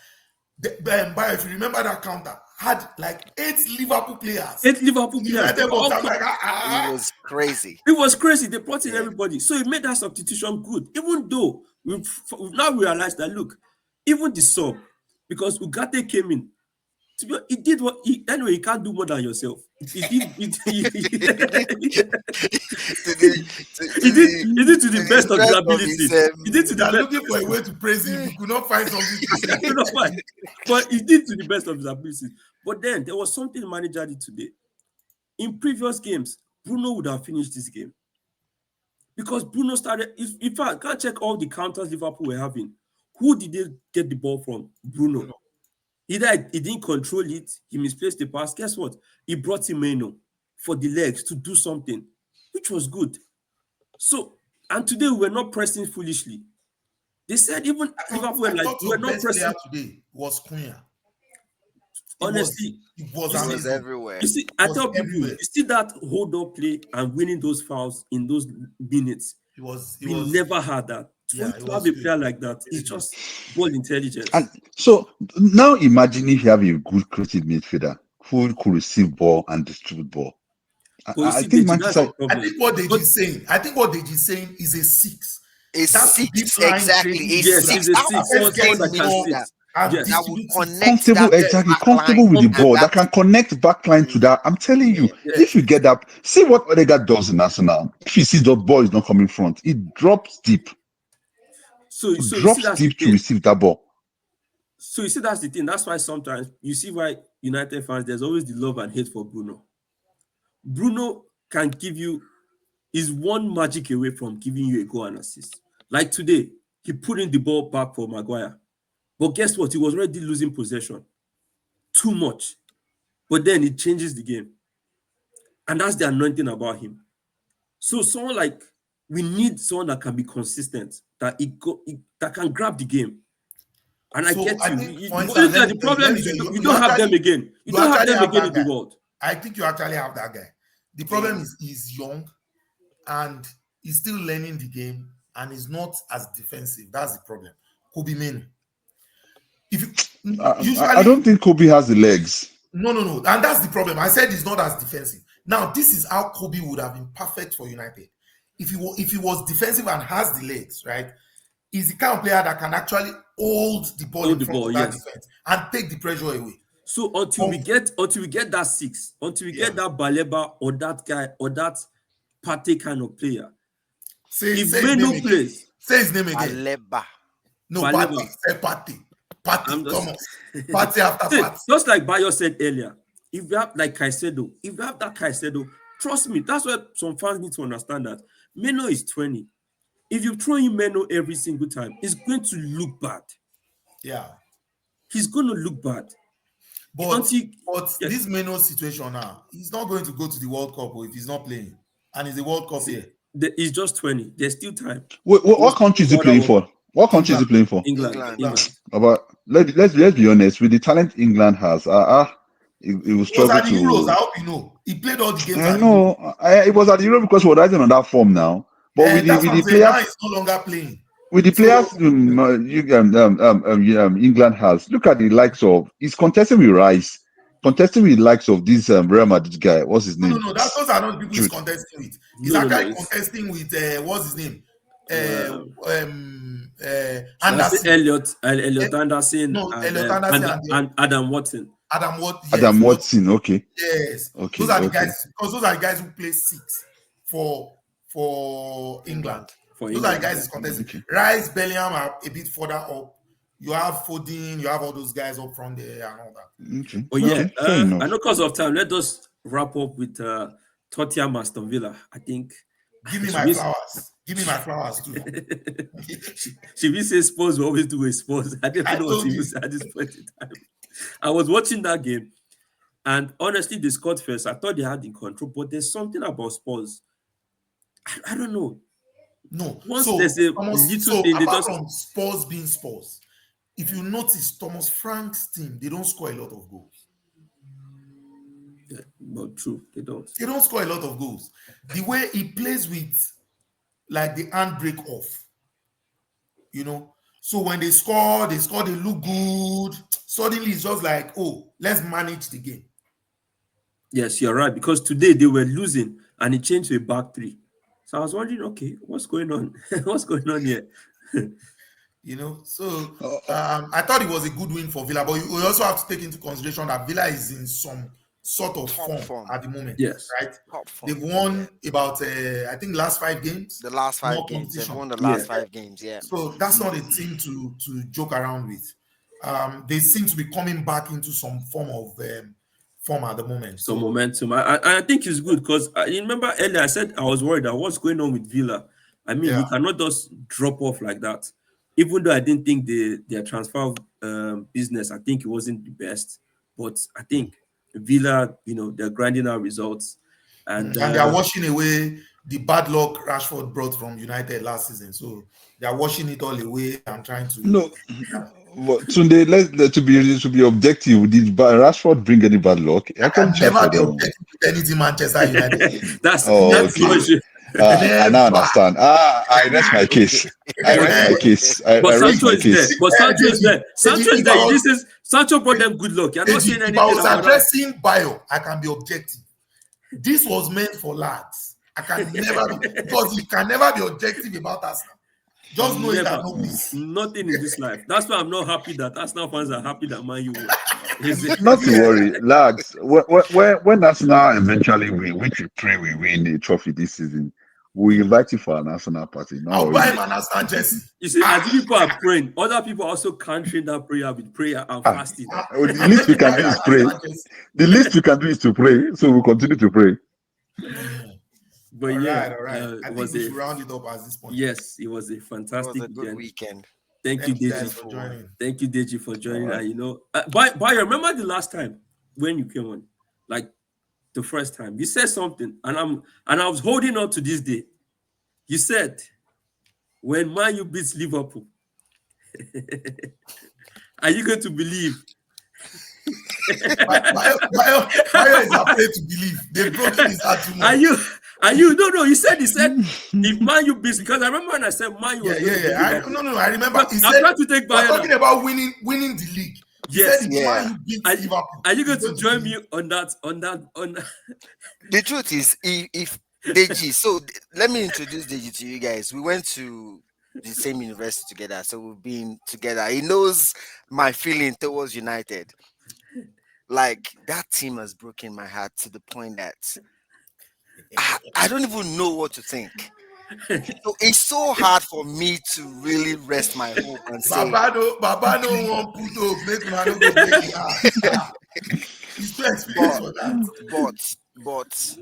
But if you remember that counter, had like 8 Liverpool players. 8 Liverpool players. They United were box. all I'm like, It was crazy. It was crazy. They brought in Yeah. everybody. So it made that substitution good. Even though we've now realized that, look, even the sub, because Ugarte came in, he did what anyway, he can't do more than yourself. He did to the he did to to the the best of his strength of ability. his He did to you the are best looking of for his a way to praise him. You could not find something to say. you know why? But he did to the best of his ability. But then there was something the manager did today. In previous games, Bruno would have finished this game. Because Bruno started, if I can't check all the counters Liverpool were having, who did they get the ball from? Bruno. Either he didn't control it, he misplaced the pass. Guess what? He brought in Meno for the legs to do something, which was good. So, and today we were not pressing foolishly. They said even Liverpool were I like, thought we were your not best player pressing. today was Cunha. Honestly, It was you It see, was amazing. everywhere. you see, I Was tell people, everywhere. you see that hold up play and winning those fouls in those minutes. It We was never had that. For yeah, you it to have was a good. player like that, it's just ball intelligence. And so now imagine if you have a good creative midfielder who could receive ball and distribute ball. But you I see, think Deji, that's the Manchester. I problem. think what But Deji is saying is a six. A That's a deep six, line exactly. creative A yes, midfielder. it's six. a That six. Let's was get Someone the that can ball sit. midfielder and Yes. that would distribute it. connect Comfortable, that exactly, back comfortable line. with the And ball that that can connect backline to that. I'm telling Yeah. you, Yeah. if you get that, see what Odegaard does in Arsenal. If he sees the ball is not coming front, he So you see drops that's the deep to thing. receive that ball. So you see that's the thing. That's why sometimes you see why United fans there's always the love and hate for Bruno. Bruno can give you is one magic away from giving you a goal and assist. Like today, he put in the ball back for Maguire. But guess what? He was already losing possession too much. But then it changes the game. And that's the anointing about him. So someone like we need someone that can be consistent, that can grab the game. And I So get I you. think, for The only instance, thing the problem let me is tell you, you don't have them again. You you don't have actually them have again that in the guy. world. I think you actually have that guy. The problem is he's young and he's still learning the game and he's not as defensive. That's the problem. Kobe Mino. If you I usually don't think Kobe has the legs. no, and that's the problem. I said he's not as defensive. Now this is how Kobe would have been perfect for United. If he was defensive and has the legs, right? He's the kind of player that can actually hold the ball Hold in the front ball, of that yes. defense and take the pressure away. So until we get that six, until we Yeah. get that Baleba or that guy or that Partey kind of player, Say if his name Meno again. plays, Say his name again. Baleba. No, Baleba. Party. Say Party. Party. I'm Come just on. Party after See, party. just like Bayo said earlier, if you have like Caicedo, if you have that Caicedo, trust me, that's what some fans need to understand that Meno is 20. If you throw in Meno every single time, it's going to look bad. Yeah. He's going to look bad. But Until yeah, this Meno situation now, he's not going to go to the World Cup if he's not playing. And it's the World Cup see, here. he's just 20. There's still time. What country is he playing for? What country is he England. playing for? England. England. England. But let's be honest. With the talent England has, it will He was struggle at the Euros. I to. hope you know. He played all the games I at the Euros. know. It was at the Euro because we're riding on that form now. But And that's with what the I'm saying. Now players he's no longer playing. with the So players England has, look at the likes of he's contesting with Rice, contesting with the likes of this Real Madrid guy. What's his name? those are not the people he's Jude. contesting with. He's No. actually It's, contesting with what's his name? should I say Anderson. Elliot Anderson No, Elliot Anderson and Adam Watson? Adam What? Adam Yes, what? Watson. Okay. Yes, those Okay. are the Okay. guys because those are the guys who play six for England. For Those are the England. guys he's contesting. Okay. Rice, Bellingham are a bit further up. You have Foden, you have all those guys up front there and all that. Okay. But yeah, Okay. Fair enough. I know because of time, let us wrap up with Tottenham Aston Villa. I think Give me my flowers. Give me my flowers too. She will say Spurs will always do a Spurs. I don't I know what told to you. say at this point in time. I was watching that game, and honestly, they scored first. I thought they had in control, but there's something about Spurs. I don't know. No. Once there's a little thing, they apart just from Spurs being Spurs, if you notice Thomas Frank's team, they don't score a lot of goals. Yeah, but true, they don't. They don't score a lot of goals. The way he plays with like the handbrake off, you know. So when they score, they look good. Suddenly it's just like, oh, let's manage the game. Yes, you're right. Because today they were losing and it changed to a back three. So I was wondering, okay, what's going on? What's going on here? You know, so I thought it was a good win for Villa, but you also have to take into consideration that Villa is in some sort of form at the moment. Yes. Right? Top form. They've won about, I think, last 5 games. The last 5 More games. They've competition. won the last 5 games, yeah. So that's not a team to joke around with. They seem to be coming back into some form of form at the moment. Some momentum. I think it's good because I remember earlier I said I was worried that what's going on with Villa. I mean, you cannot just drop off like that. Even though I didn't think their transfer business, I think it wasn't the best. But I think Villa, you know, they're grinding out results. And they are washing away the bad luck Rashford brought from United last season. So they are washing it all away and trying to... No. But Tunde, to be objective, did Rashford bring any bad luck? I can never be objective with anything Manchester United. that's okay. I now understand. I rest my case. But Sancho is there. But Sancho is there. Sancho is there. This is Sancho brought them good luck. You're not saying anything. If I was addressing Bayo, I can be objective. This was meant for lads. I can never be, because you can never be objective about Arsenal. Just know that nothing in this life. That's why I'm not happy that Arsenal fans are happy that Man U won. Not to worry, lads. When Arsenal eventually win, which we pray we win the trophy this season, we invite you for an Arsenal party. No, I'll buy him an Arsenal jersey. You see, as people are praying, other people are also countering that prayer with prayer and fasting. The least we can do is pray. The least we can do is to pray. So we'll continue to pray. But all yeah, right. I think we should round it up at this point. Yes, it was a fantastic weekend. Thank you, Deji, for joining. Thank you, Deji, for joining. And you know, but I remember the last time when you came on, like the first time, you said something, and I was holding on to this day. You said, when Man U beats Liverpool, are you going to believe? Bayo is afraid to believe. They've broken his heart too much. Are you? No. He said, if Man U beats, because I remember when I said Man U. I remember. He I'm said, trying to take Bayo. Talking about winning the league. Yes, Man U beats Liverpool. Are you going to join me on that? The truth is, if Deji, so let me introduce Deji to you guys. We went to the same university together, so we've been together. He knows my feeling towards United. Like, that team has broken my heart to the point that I don't even know what to think. So it's so hard for me to really rest my hope and say, Baba no want put up, make man no go break it out. He's too experienced for that. But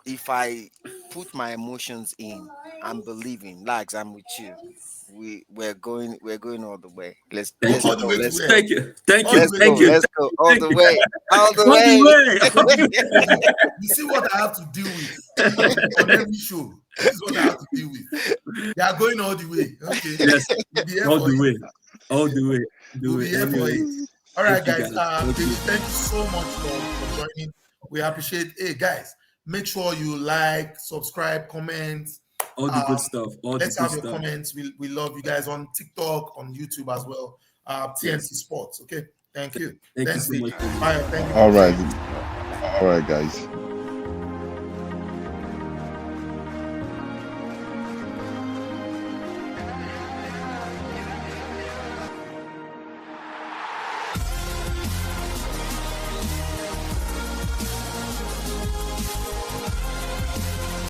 if I put my emotions in, I'm believing, Lags, I'm with you. We're going all the way. Let's go. Thank you. Let's go all the way. You see what I have to deal with on every show. This is what I have to deal with. They are going all the way. Okay. Yes. All the way. We'll be here for it. All right, guys. Thank you so much for joining. We appreciate it. Hey, guys, make sure you like, subscribe, comment. All the good stuff. Let's have your comments. We love you guys on TikTok, on YouTube as well. TNT Sports. Okay. Thank you. Thank you so much. Bye. Thank you. All right, guys.